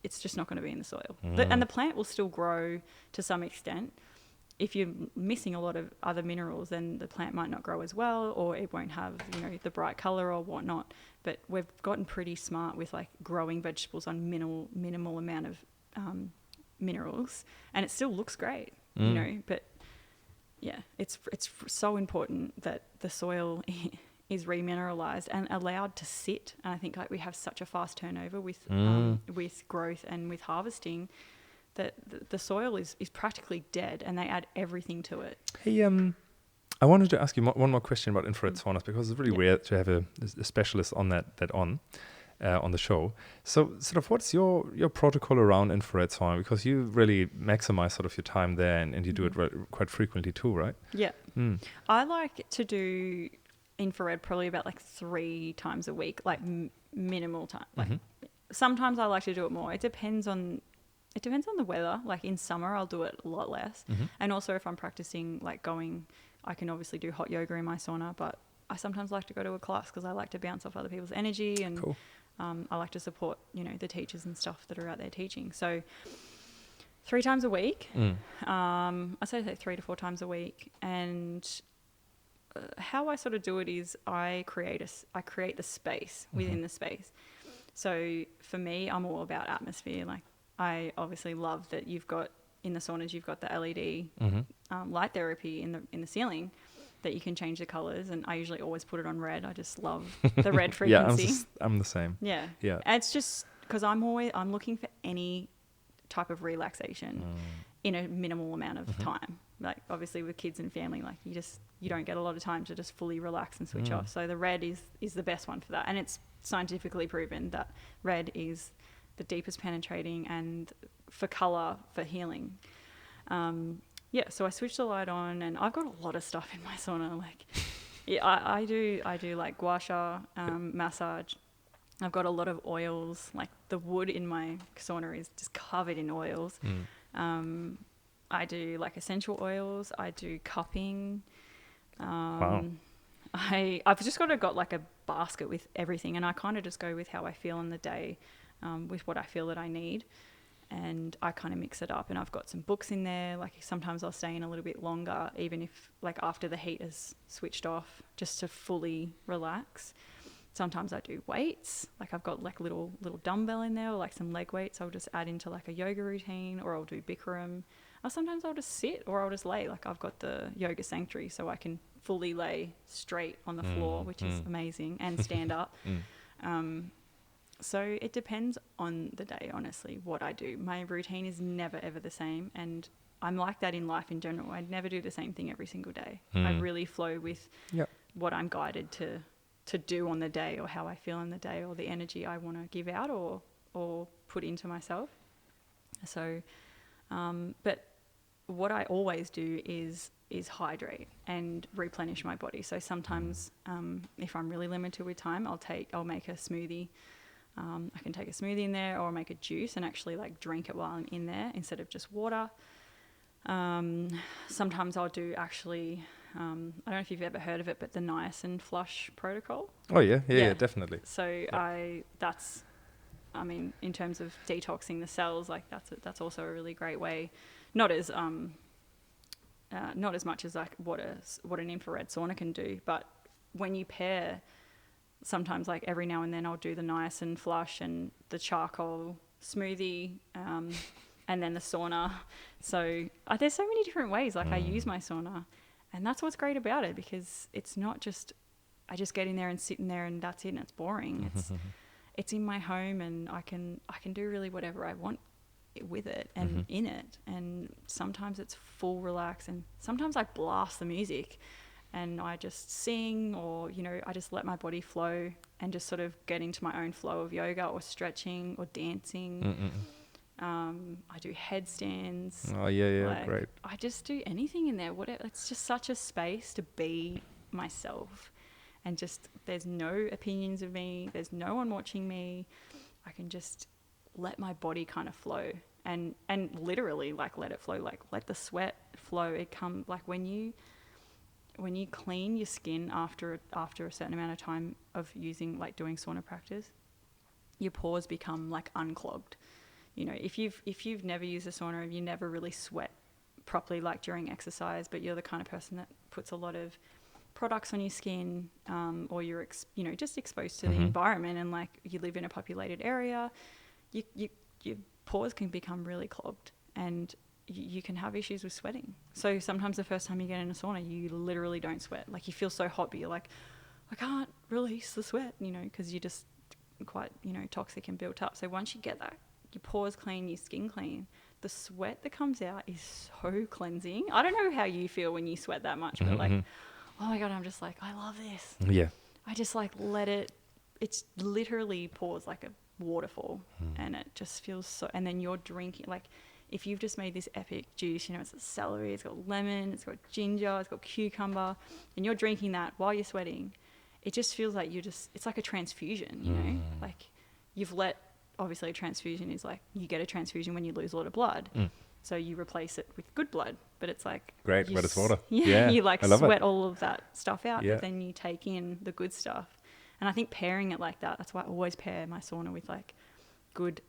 it's just not going to be in the soil. And the plant will still grow to some extent. If you're missing a lot of other minerals, then the plant might not grow as well, or it won't have, the bright color or whatnot. But we've gotten pretty smart with like growing vegetables on minimal amount of minerals, and it still looks great, but it's so important that the soil is remineralized and allowed to sit. And I think like we have such a fast turnover with growth and with harvesting that the soil is practically dead, and they add everything to it. Hey, I wanted to ask you one more question about infrared saunas, because it's really rare to have a specialist on that on the show. So sort of what's your protocol around infrared sauna? Because you really maximize sort of your time there, and you do it quite frequently too, right? Yeah. I like to do infrared probably about like 3 times a week, like minimal time. Like sometimes I like to do it more. It depends on it depends on the weather. Like in summer, I'll do it a lot less. And also if I'm practicing, like I can obviously do hot yoga in my sauna, but I sometimes like to go to a class because I like to bounce off other people's energy, and Cool. I like to support, the teachers and stuff that are out there teaching. So 3 times a week, I say 3 to 4 times a week. And how I sort of do it is I create the space within the space. So for me, I'm all about atmosphere. Like I obviously love that you've got in the saunas, you've got the LED light therapy in the ceiling that you can change the colors. And I usually always put it on red. I just love the red frequency. Yeah, I'm the same. Yeah. Yeah. And it's just because I'm looking for any type of relaxation in a minimal amount of time. Like obviously with kids and family, like you don't get a lot of time to just fully relax and switch off. So the red is the best one for that. And it's scientifically proven that red is the deepest penetrating and for color, for healing. So I switch the light on, and I've got a lot of stuff in my sauna. Like, yeah, I do like gua sha, massage. I've got a lot of oils. Like the wood in my sauna is just covered in oils. I do like essential oils. I do cupping. Wow. I've just got like a basket with everything, and I kind of just go with how I feel in the day, with what I feel that I need. And I kind of mix it up, and I've got some books in there. Like sometimes I'll stay in a little bit longer, even if like after the heat is switched off, just to fully relax. Sometimes I do weights. Like I've got like little dumbbell in there, or like some leg weights I'll just add into like a yoga routine, or I'll do Bikram. Or sometimes I'll just sit, or I'll just lay. Like I've got the yoga sanctuary, so I can fully lay straight on the floor, which is amazing, and stand up. So it depends on the day, honestly, what I do. My routine is never, ever the same. And I'm like that in life in general. I never do the same thing every single day. I really flow with what I'm guided to do on the day, or how I feel in the day, or the energy I want to give out or put into myself. So, but what I always do is hydrate and replenish my body. So sometimes if I'm really limited with time, I'll make a smoothie. I can take a smoothie in there, or make a juice and actually like drink it while I'm in there instead of just water. Sometimes I'll do actually, I don't know if you've ever heard of it, but the niacin flush protocol. Oh yeah, definitely. So in terms of detoxing the cells, like that's also a really great way. Not as much as like what an infrared sauna can do, but when you pair, sometimes like every now and then I'll do the niacin flush and the charcoal smoothie, and then the sauna. So there's so many different ways like I use my sauna, and that's what's great about it, because it's not just I just get in there and sit in there and that's it and it's boring. It's in my home, and I can do really whatever I want with it and in it. And sometimes it's full relax, and sometimes I blast the music and I just sing, or I just let my body flow and just sort of get into my own flow of yoga or stretching or dancing. I do headstands. Oh yeah, great. I just do anything in there. It's just such a space to be myself, and just there's no opinions of me. There's no one watching me. I can just let my body kind of flow, and literally like let it flow, like let the sweat flow. It come like when you clean your skin after a certain amount of time of doing sauna practice, your pores become like unclogged. If you've never used a sauna, you never really sweat properly like during exercise, but you're the kind of person that puts a lot of products on your skin, or you're just exposed to the environment, and like you live in a populated area, your pores can become really clogged, and you can have issues with sweating. So sometimes the first time you get in a sauna, you literally don't sweat. Like you feel so hot, but you're like, I can't release the sweat, because you're just quite, toxic and built up. So once you get that, your pores clean, your skin clean, the sweat that comes out is so cleansing. I don't know how you feel when you sweat that much, but like, oh my God, I'm just like, I love this. Yeah. I just like let it's literally pours like a waterfall, and it just feels so, and then you're drinking, like, if you've just made this epic juice, it's got celery, it's got lemon, it's got ginger, it's got cucumber, and you're drinking that while you're sweating, it just feels like it's like a transfusion, like you've let obviously a transfusion is like, you get a transfusion when you lose a lot of blood. So you replace it with good blood, but it's like... Great, but it's water. You like I love sweat it. all of that stuff out, Yeah. but then you take in the good stuff. And I think pairing it like that, that's why I always pair my sauna with like good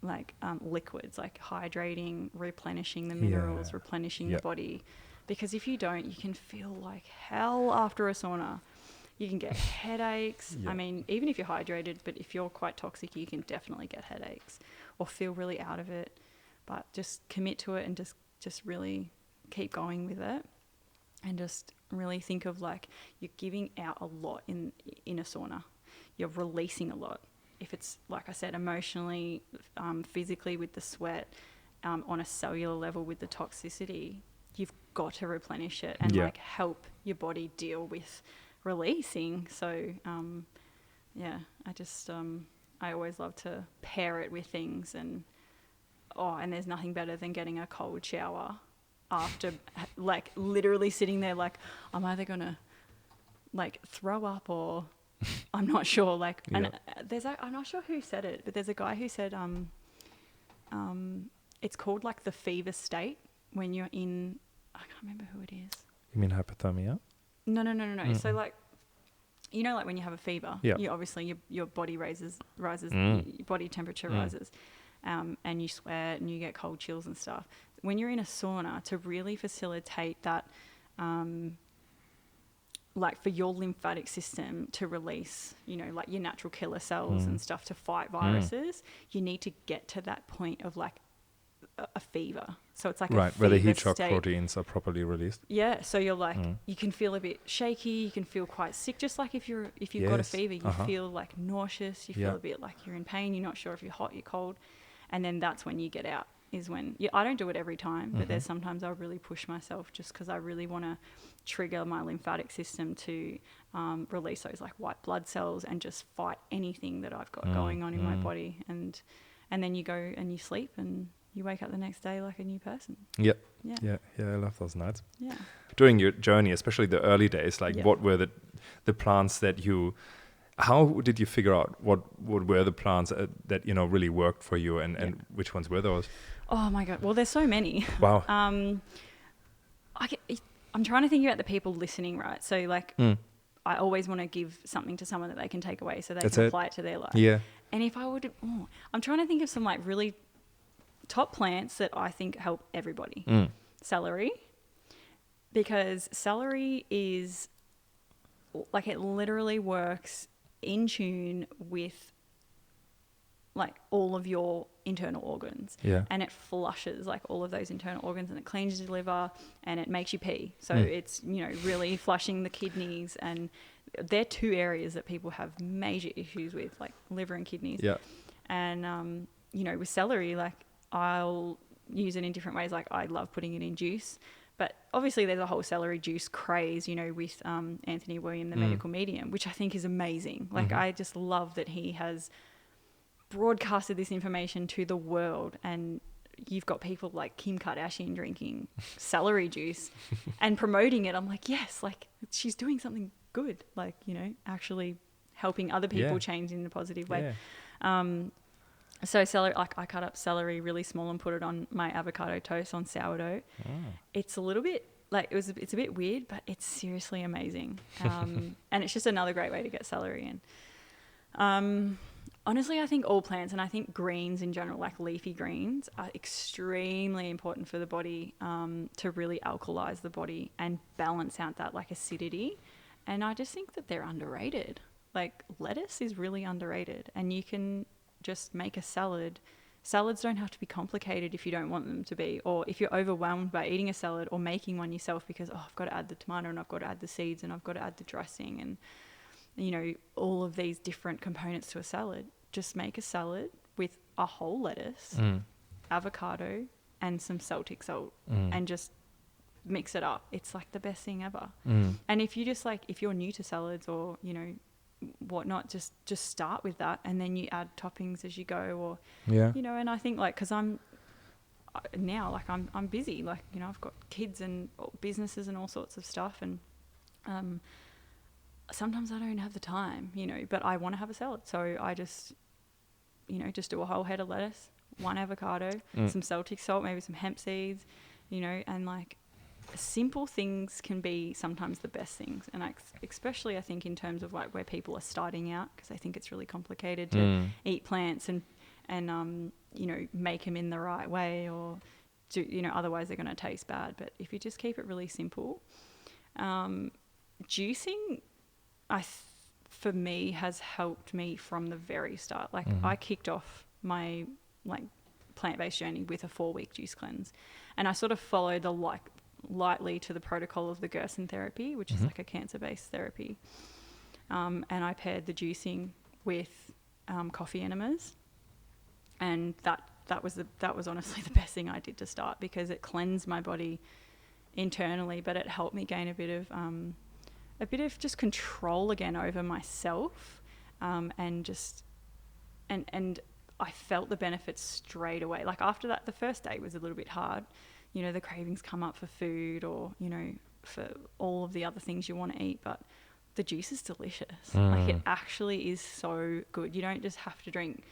like liquids, like hydrating, replenishing the minerals, replenishing the body. Because if you don't, you can feel like hell after a sauna. You can get headaches. I mean, even if you're hydrated, but if you're quite toxic, you can definitely get headaches or feel really out of it. But just commit to it and just really keep going with it, and just really think of like you're giving out a lot in a sauna. You're releasing a lot. If it's, like I said, emotionally, physically with the sweat, on a cellular level with the toxicity, you've got to replenish it and like help your body deal with releasing. So, I always love to pair it with things, and there's nothing better than getting a cold shower after, like literally sitting there like, I'm either going to like throw up or I'm not sure. Like, and I'm not sure who said it, but there's a guy who said, it's called like the fever state when you're in, I can't remember who it is. You mean hypothermia? No. Mm-hmm. So like, you know, like when you have a fever, you obviously your body rises, your body temperature rises, and you sweat and you get cold chills and stuff. When you're in a sauna, to really facilitate that, like for your lymphatic system to release, you know, like your natural killer cells and stuff to fight viruses, you need to get to that point of like a fever. So it's like a fever where the heat shock state. proteins are properly released. Yeah, so you're like, you can feel a bit shaky, you can feel quite sick, just like if you've got a fever, you feel like nauseous, you feel a bit like you're in pain, you're not sure if you're hot, you're cold, and then that's when you get out. Is when I don't do it every time, but there's sometimes I'll really push myself just because I really want to trigger my lymphatic system to release those like white blood cells and just fight anything that I've got going on in my body, and then you go and you sleep and you wake up the next day like a new person. Yeah, I love those nights. Yeah. During your journey, especially the early days, like what were the plants that how did you figure out what were the plants that really worked for you, and which ones were those? Oh my God. Well, there's so many. Wow. I'm trying to think about the people listening, right? So like, I always want to give something to someone that they can take away so they can apply it to their life. Yeah. And if I would, I'm trying to think of some like really top plants that I think help everybody. Celery, because celery is like, it literally works in tune with like all of your internal organs, and it flushes like all of those internal organs, and it cleans your liver and it makes you pee. So it's, really flushing the kidneys, and they're two areas that people have major issues with, like liver and kidneys. Yeah. And, with celery, like I'll use it in different ways. Like I love putting it in juice, but obviously there's a whole celery juice craze, with Anthony William, the medical medium, which I think is amazing. Like I just love that he has broadcasted this information to the world, and you've got people like Kim Kardashian drinking celery juice and promoting it. I'm like, yes, like she's doing something good, like, actually helping other people change in a positive way. So celery, like I cut up celery really small and put it on my avocado toast on sourdough. It's a little bit like, it's a bit weird, but it's seriously amazing. And it's just another great way to get celery in. Honestly, I think all plants, and I think greens in general, like leafy greens, are extremely important for the body, to really alkalize the body and balance out that like acidity. And I just think that they're underrated. Like lettuce is really underrated, and you can just make a salad. Salads don't have to be complicated if you don't want them to be, or if you're overwhelmed by eating a salad or making one yourself because, I've got to add the tomato and I've got to add the seeds and I've got to add the dressing and, all of these different components to a salad. Just make a salad with a whole lettuce, avocado, and some Celtic salt, and just mix it up. It's like the best thing ever. And if you just like, if you're new to salads or, whatnot, just start with that, and then you add toppings as you go, or, and I think like, cause I'm busy, like, I've got kids and businesses and all sorts of stuff. And, sometimes I don't have the time, but I want to have a salad. So I just just do a whole head of lettuce, 1 avocado, some Celtic salt, maybe some hemp seeds, and like simple things can be sometimes the best things. And especially I think in terms of like where people are starting out, because I think it's really complicated to eat plants and make them in the right way, or do, otherwise they're going to taste bad. But if you just keep it really simple, juicing, for me, has helped me from the very start. Like I kicked off my like plant-based journey with a 4-week juice cleanse, and I sort of followed lightly to the protocol of the Gerson therapy, which is like a cancer-based therapy, and I paired the juicing with coffee enemas, and that was honestly the best thing I did to start, because it cleansed my body internally, but it helped me gain a bit of just control again over myself, and I felt the benefits straight away. Like after that, the first day was a little bit hard. The cravings come up for food, or, for all of the other things you want to eat, but the juice is delicious. Like it actually is so good. You don't just have to drink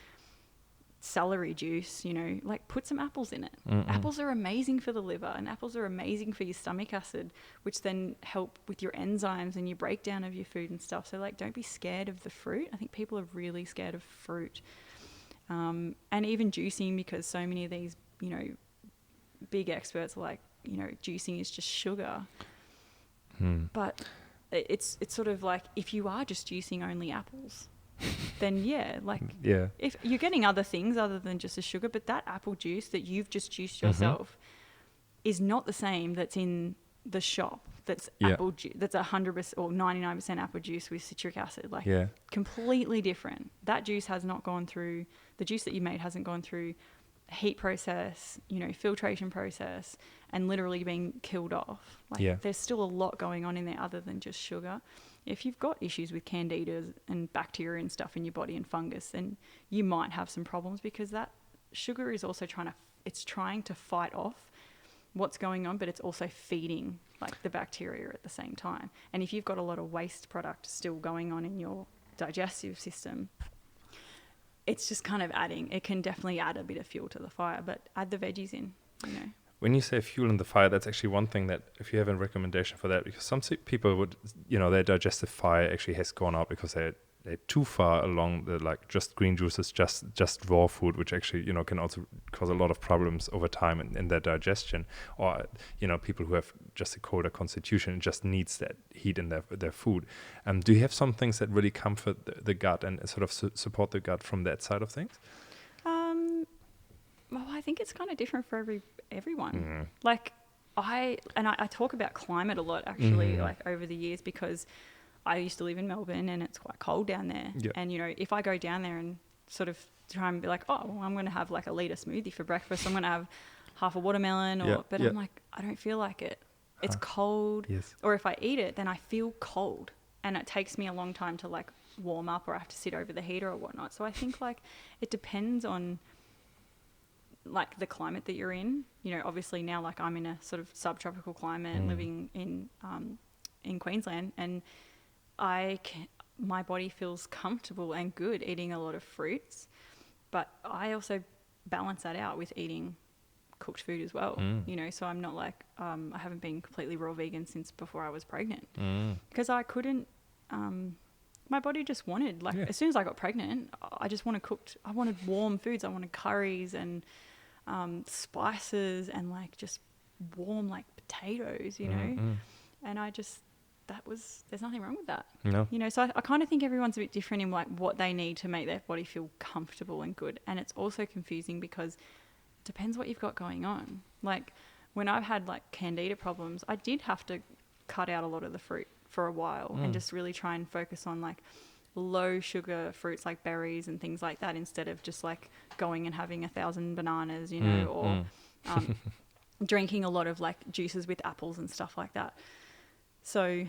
celery juice, like put some apples in it. Apples are amazing for the liver, and apples are amazing for your stomach acid, which then help with your enzymes and your breakdown of your food and stuff. So like, don't be scared of the fruit. I think people are really scared of fruit. And even juicing, because so many of these, big experts are like, juicing is just sugar. But it's sort of like, if you are just juicing only apples, then if you're getting other things other than just the sugar, but that apple juice that you've just juiced yourself is not the same that's in the shop. That's apple juice. That's 100% or 99% apple juice with citric acid. Like completely different. That juice has not gone through, the juice that you made hasn't gone through heat process, filtration process, and literally being killed off. Like there's still a lot going on in there other than just sugar. If you've got issues with candidas and bacteria and stuff in your body and fungus, then you might have some problems, because that sugar is also trying to fight off what's going on, but it's also feeding like the bacteria at the same time. And if you've got a lot of waste product still going on in your digestive system, it's just kind of it can definitely add a bit of fuel to the fire, but add the veggies in, When you say fuel in the fire, that's actually one thing that, if you have a recommendation for that, because some people would, their digestive fire actually has gone up because they're too far along the, like, just green juices, just raw food, which actually, can also cause a lot of problems over time in their digestion. Or, people who have just a colder constitution, just needs that heat in their food. Do you have some things that really comfort the gut and sort of support the gut from that side of things? Well, I think it's kind of different for everyone. Like I talk about climate a lot, actually, like over the years, because I used to live in Melbourne and it's quite cold down there. And, if I go down there and sort of try and be like, oh, well, I'm going to have like a litre smoothie for breakfast, I'm going to have half a watermelon, I'm like, I don't feel like it. It's cold. Yes. Or if I eat it, then I feel cold, and it takes me a long time to like warm up, or I have to sit over the heater or whatnot. So I think like it depends on like the climate that you're in. Obviously now, like I'm in a sort of subtropical climate, living in Queensland, and my body feels comfortable and good eating a lot of fruits, but I also balance that out with eating cooked food as well. So I'm not like I haven't been completely raw vegan since before I was pregnant, because I couldn't. My body just wanted, like, as soon as I got pregnant, I just wanted I wanted warm foods. I wanted curries and spices and like just warm like potatoes, and I just, there's nothing wrong with that. No. So I kind of think everyone's a bit different in like what they need to make their body feel comfortable and good. And it's also confusing because it depends what you've got going on. Like when I've had like candida problems, I did have to cut out a lot of the fruit for a while and just really try and focus on like low sugar fruits like berries and things like that, instead of just like going and having 1,000 bananas, or drinking a lot of like juices with apples and stuff like that. So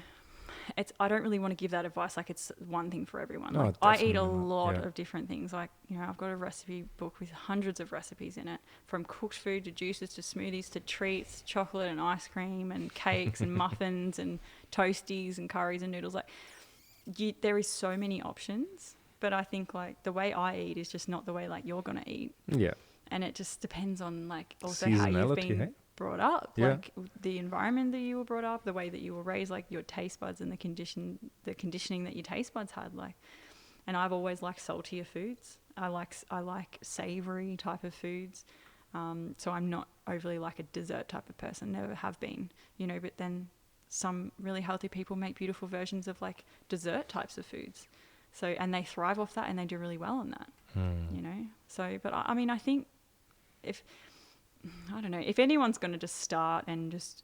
I don't really want to give that advice like it's one thing for everyone. No, like I eat a definitely not. lot of different things. Like, I've got a recipe book with hundreds of recipes in it, from cooked food to juices to smoothies to treats, chocolate and ice cream and cakes and muffins and toasties and curries and noodles. Like there is so many options, but I think like the way I eat is just not the way like you're going to eat. Yeah. And it just depends on like also how you've been Seasonality, brought up, Yeah. like the environment that you were brought up, the way that you were raised, like your taste buds and the conditioning that your taste buds had. Like, and I've always liked saltier foods. I like savory type of foods. So I'm not overly like a dessert type of person, never have been, you know, but then some really healthy people make beautiful versions of like dessert types of foods. So, and they thrive off that and they do really well on that, you know? So, but I mean, I think I don't know, if anyone's going to just start and just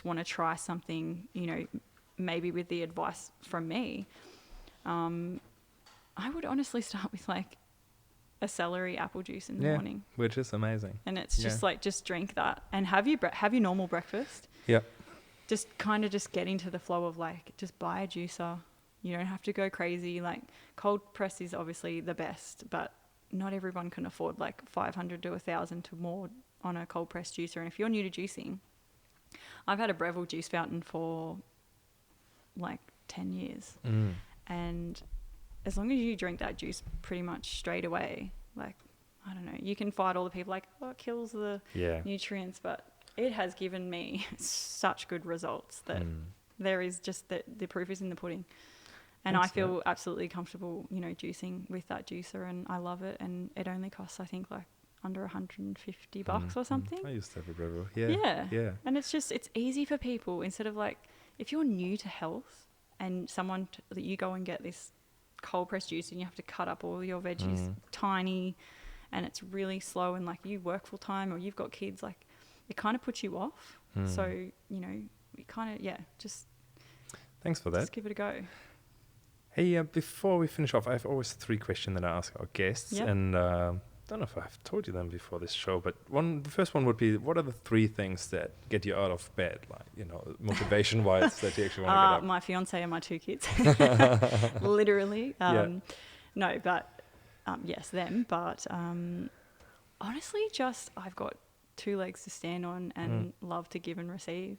want to try something, you know, maybe with the advice from me, I would honestly start with like a celery apple juice in the morning. Which is amazing. And it's just like, just drink that and have your normal breakfast. Yeah. Just kind of just get into the flow of like, just buy a juicer. You don't have to go crazy. Like cold press is obviously the best, but not everyone can afford like 500 to 1,000 to more on a cold press juicer. And if you're new to juicing, I've had a Breville juice fountain for like 10 years. And as long as you drink that juice pretty much straight away, like, I don't know, you can fight all the people like, oh, it kills the nutrients, but it has given me such good results that there is just that the proof is in the pudding. And I feel absolutely comfortable, you know, juicing with that juicer, and I love it. And it only costs, I think, like under $150 or something. I used to have a Breville. Yeah. And it's easy for people. Instead of like, if you're new to health and someone that you go and get this cold pressed juice and you have to cut up all your veggies tiny, and it's really slow, and like you work full time or you've got kids, like it kind of puts you off. So, you know, it kind of, just thanks for that. Just give it a go. Hey, before we finish off, I have always 3 questions that I ask our guests, and don't know if I've told you them before this show, but the first one would be, what are the 3 things that get you out of bed, like, you know, motivation wise, that you actually want to get up? My fiance and my 2 kids, literally. No, but yes, them. But honestly, just I've got 2 legs to stand on and love to give and receive.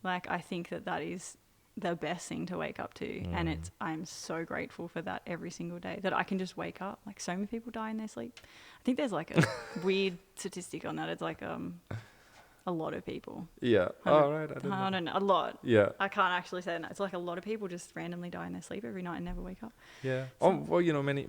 Like, I think that is the best thing to wake up to, and I'm so grateful for that every single day, that I can just wake up. Like, so many people die in their sleep. I think there's like a weird statistic on that. It's like a lot of people. Yeah. Oh, right. I don't know. A lot. Yeah. I can't actually say that. It's like a lot of people just randomly die in their sleep every night and never wake up. Yeah. So, well, you know, many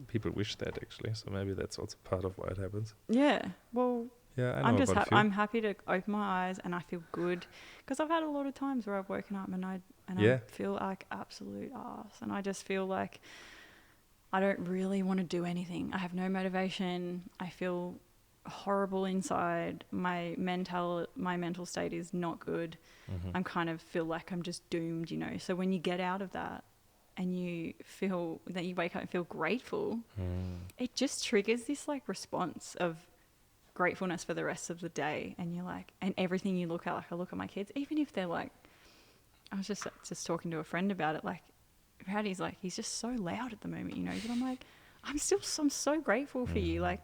people wish that actually. So maybe that's also part of why it happens. Yeah. Well, yeah, I know I'm happy to open my eyes and I feel good, because I've had a lot of times where I've woken up and I feel like absolute arse, and I just feel like I don't really want to do anything. I have no motivation. I feel horrible inside. My mental state is not good. I'm kind of feel like I'm just doomed, you know. So when you get out of that and you feel that you wake up and feel grateful, it just triggers this like response of gratefulness for the rest of the day. And you're like, and everything you look at, like I look at my kids, even if they're like, I was just talking to a friend about it, like Rowdy's like, he's just so loud at the moment, you know, but I'm like, I'm so grateful for you. Like,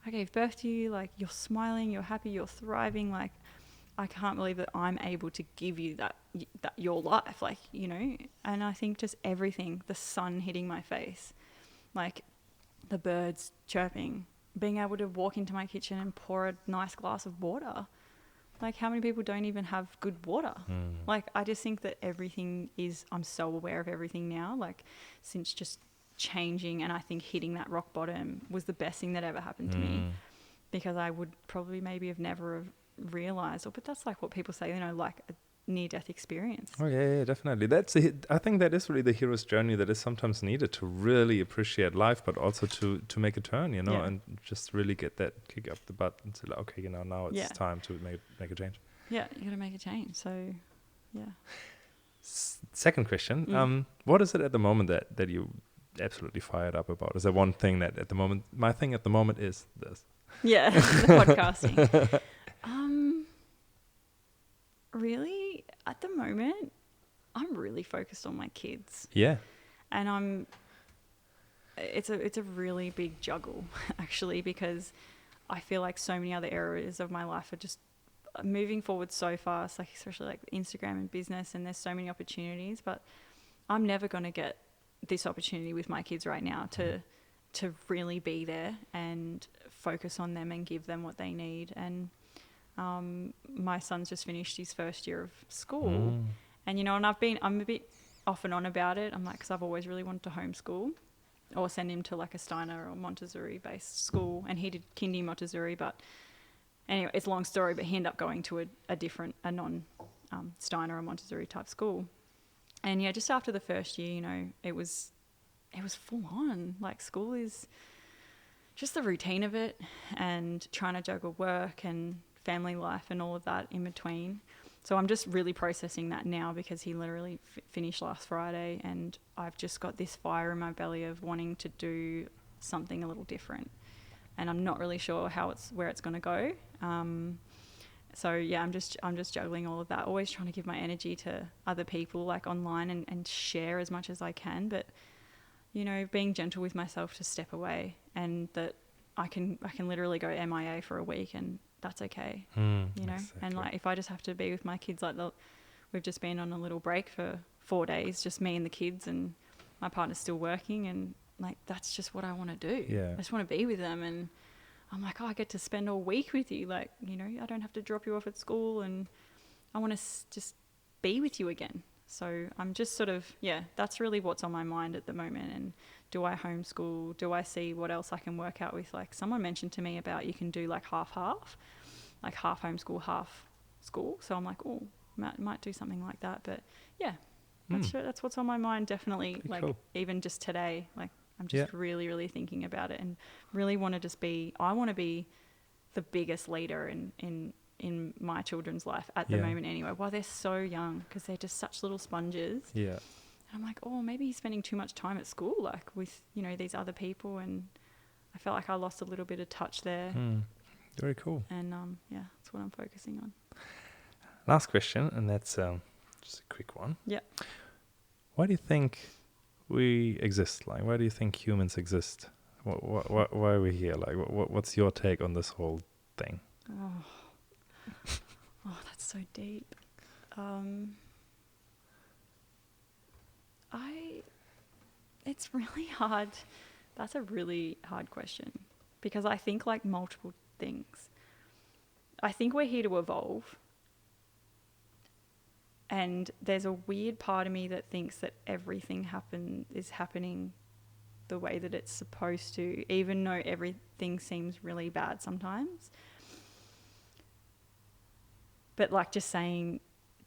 I gave birth to you, like you're smiling, you're happy, you're thriving. Like, I can't believe that I'm able to give you that your life, like, you know. And I think just everything, the sun hitting my face, like the birds chirping, being able to walk into my kitchen and pour a nice glass of water. Like, how many people don't even have good water? Like, I just think that I'm so aware of everything now, like since just changing, and I think hitting that rock bottom was the best thing that ever happened to me, because I would probably maybe have never realized, but that's like what people say, you know, like a near-death experience. Oh yeah, definitely. I think that is really the hero's journey that is sometimes needed to really appreciate life, but also to make a turn, you know, and just really get that kick up the butt and say, like, okay, you know, now it's time to make a change. Yeah, you got to make a change. So, yeah. Second question: what is it at the moment that you absolutely fired up about? Is there one thing that at the moment, my thing at the moment is this? Yeah, the podcasting. Really, at the moment, I'm really focused on my kids. Yeah. And it's a really big juggle, actually, because I feel like so many other areas of my life are just moving forward so fast, like especially like Instagram and business, and there's so many opportunities, but I'm never going to get this opportunity with my kids right now to really be there and focus on them and give them what they need. And my son's just finished his first year of school, and you know, and I'm a bit off and on about it. I'm like, because I've always really wanted to homeschool or send him to like a Steiner or Montessori based school, and he did kindy Montessori, but anyway, it's a long story, but he ended up going to a non Steiner or Montessori type school. And yeah, just after the first year, you know, it was full on. Like, school is just the routine of it, and trying to juggle work and family life and all of that in between. So I'm just really processing that now, because he literally finished last Friday, and I've just got this fire in my belly of wanting to do something a little different, and I'm not really sure where it's going to go. So yeah, I'm just juggling all of that, always trying to give my energy to other people, like online, and share as much as I can, but you know, being gentle with myself to step away, and that I can literally go MIA for a week, and that's okay, you know. Exactly. And like, if I just have to be with my kids, like we've just been on a little break for 4 days, just me and the kids, and my partner's still working, and like, that's just what I want to do. I just want to be with them, and I'm like, oh, I get to spend all week with you, like, you know, I don't have to drop you off at school, and I want to just be with you again. So I'm just sort of, that's really what's on my mind at the moment. And do I homeschool? Do I see what else I can work out with? Like, someone mentioned to me about, you can do like half, like half homeschool, half school. So I'm like, oh, might do something like that. But yeah, that's what's on my mind, definitely. Pretty like cool. Even just today, like, I'm just really, really thinking about it, and really want to just I want to be the biggest leader in my children's life at the moment anyway, while they're so young, because they're just such little sponges. And I'm like, oh, maybe he's spending too much time at school, like with, you know, these other people, and I felt like I lost a little bit of touch there. Very cool. And that's what I'm focusing on. Last question, and that's just a quick one. Why do you think we exist? Like, why do you think humans exist? Why are we here? Like, what's your take on this whole thing? Oh, that's so deep. It's really hard. That's a really hard question, because I think like multiple things. I think we're here to evolve, and there's a weird part of me that thinks that everything is happening the way that it's supposed to, even though everything seems really bad sometimes. But like just saying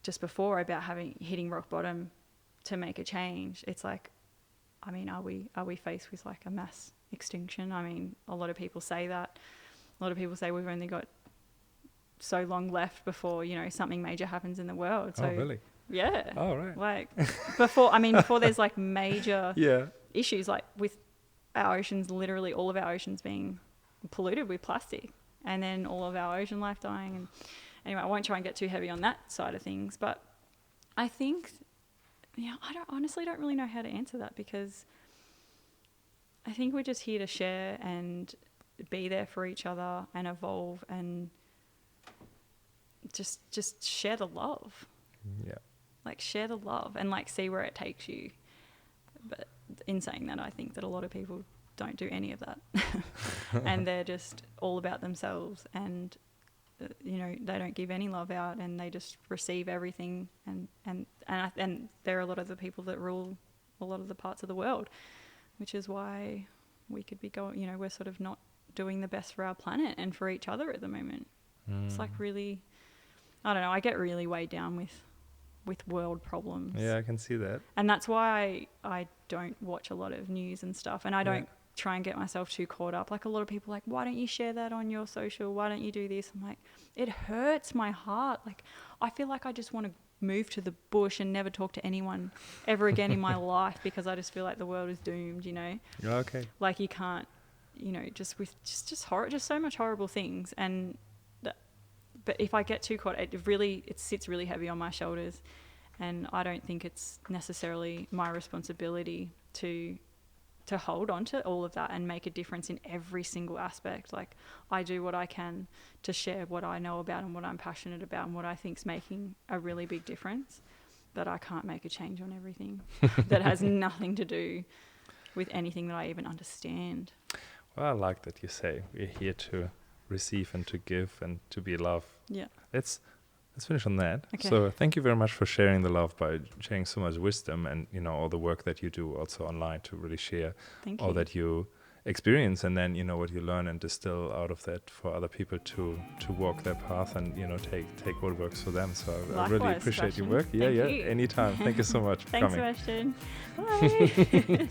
just before about hitting rock bottom to make a change, it's like, I mean, are we faced with like a mass extinction? I mean, a lot of people say that. A lot of people say we've only got so long left before, you know, something major happens in the world. So, oh, really? Yeah. Oh, right. Like before there's like major issues, like with our oceans, literally all of our oceans being polluted with plastic, and then all of our ocean life dying. And anyway, I won't try and get too heavy on that side of things, but I think, I don't really know how to answer that, because I think we're just here to share and be there for each other and evolve and just share the love. Like, share the love and like see where it takes you. But in saying that, I think that a lot of people don't do any of that. And they're just all about themselves, and you know, they don't give any love out, and they just receive everything, and there are a lot of the people that rule a lot of the parts of the world, which is why we could be going, you know, we're sort of not doing the best for our planet and for each other at the moment. It's like really, I don't know, I get really weighed down with world problems. I can see that. And that's why I don't watch a lot of news and stuff, and I don't try and get myself too caught up. Like, a lot of people are like, why don't you share that on your social? Why don't you do this? I'm like, it hurts my heart. Like, I feel like I just want to move to the bush and never talk to anyone ever again in my life, because I just feel like the world is doomed, you know? Okay. Like, you can't, you know, just so much horrible things. And but if I get too caught, it sits really heavy on my shoulders, and I don't think it's necessarily my responsibility to hold on to all of that and make a difference in every single aspect. Like, I do what I can to share what I know about and what I'm passionate about and what I think's making a really big difference. that I can't make a change on everything that has nothing to do with anything that I even understand. Well, I like that you say we're here to receive and to give and to be love. Yeah. Let's finish on that. Okay. So thank you very much for sharing the love, by sharing so much wisdom, and all the work that you do also online to really share Thank all you. that you experience, and then what you learn and distill out of that for other people to walk their path and take what works for them. So I really Likewise, appreciate your Sebastian. work. Thank Yeah, you. anytime. Thank you so much for Thanks, coming. Sebastian. Bye.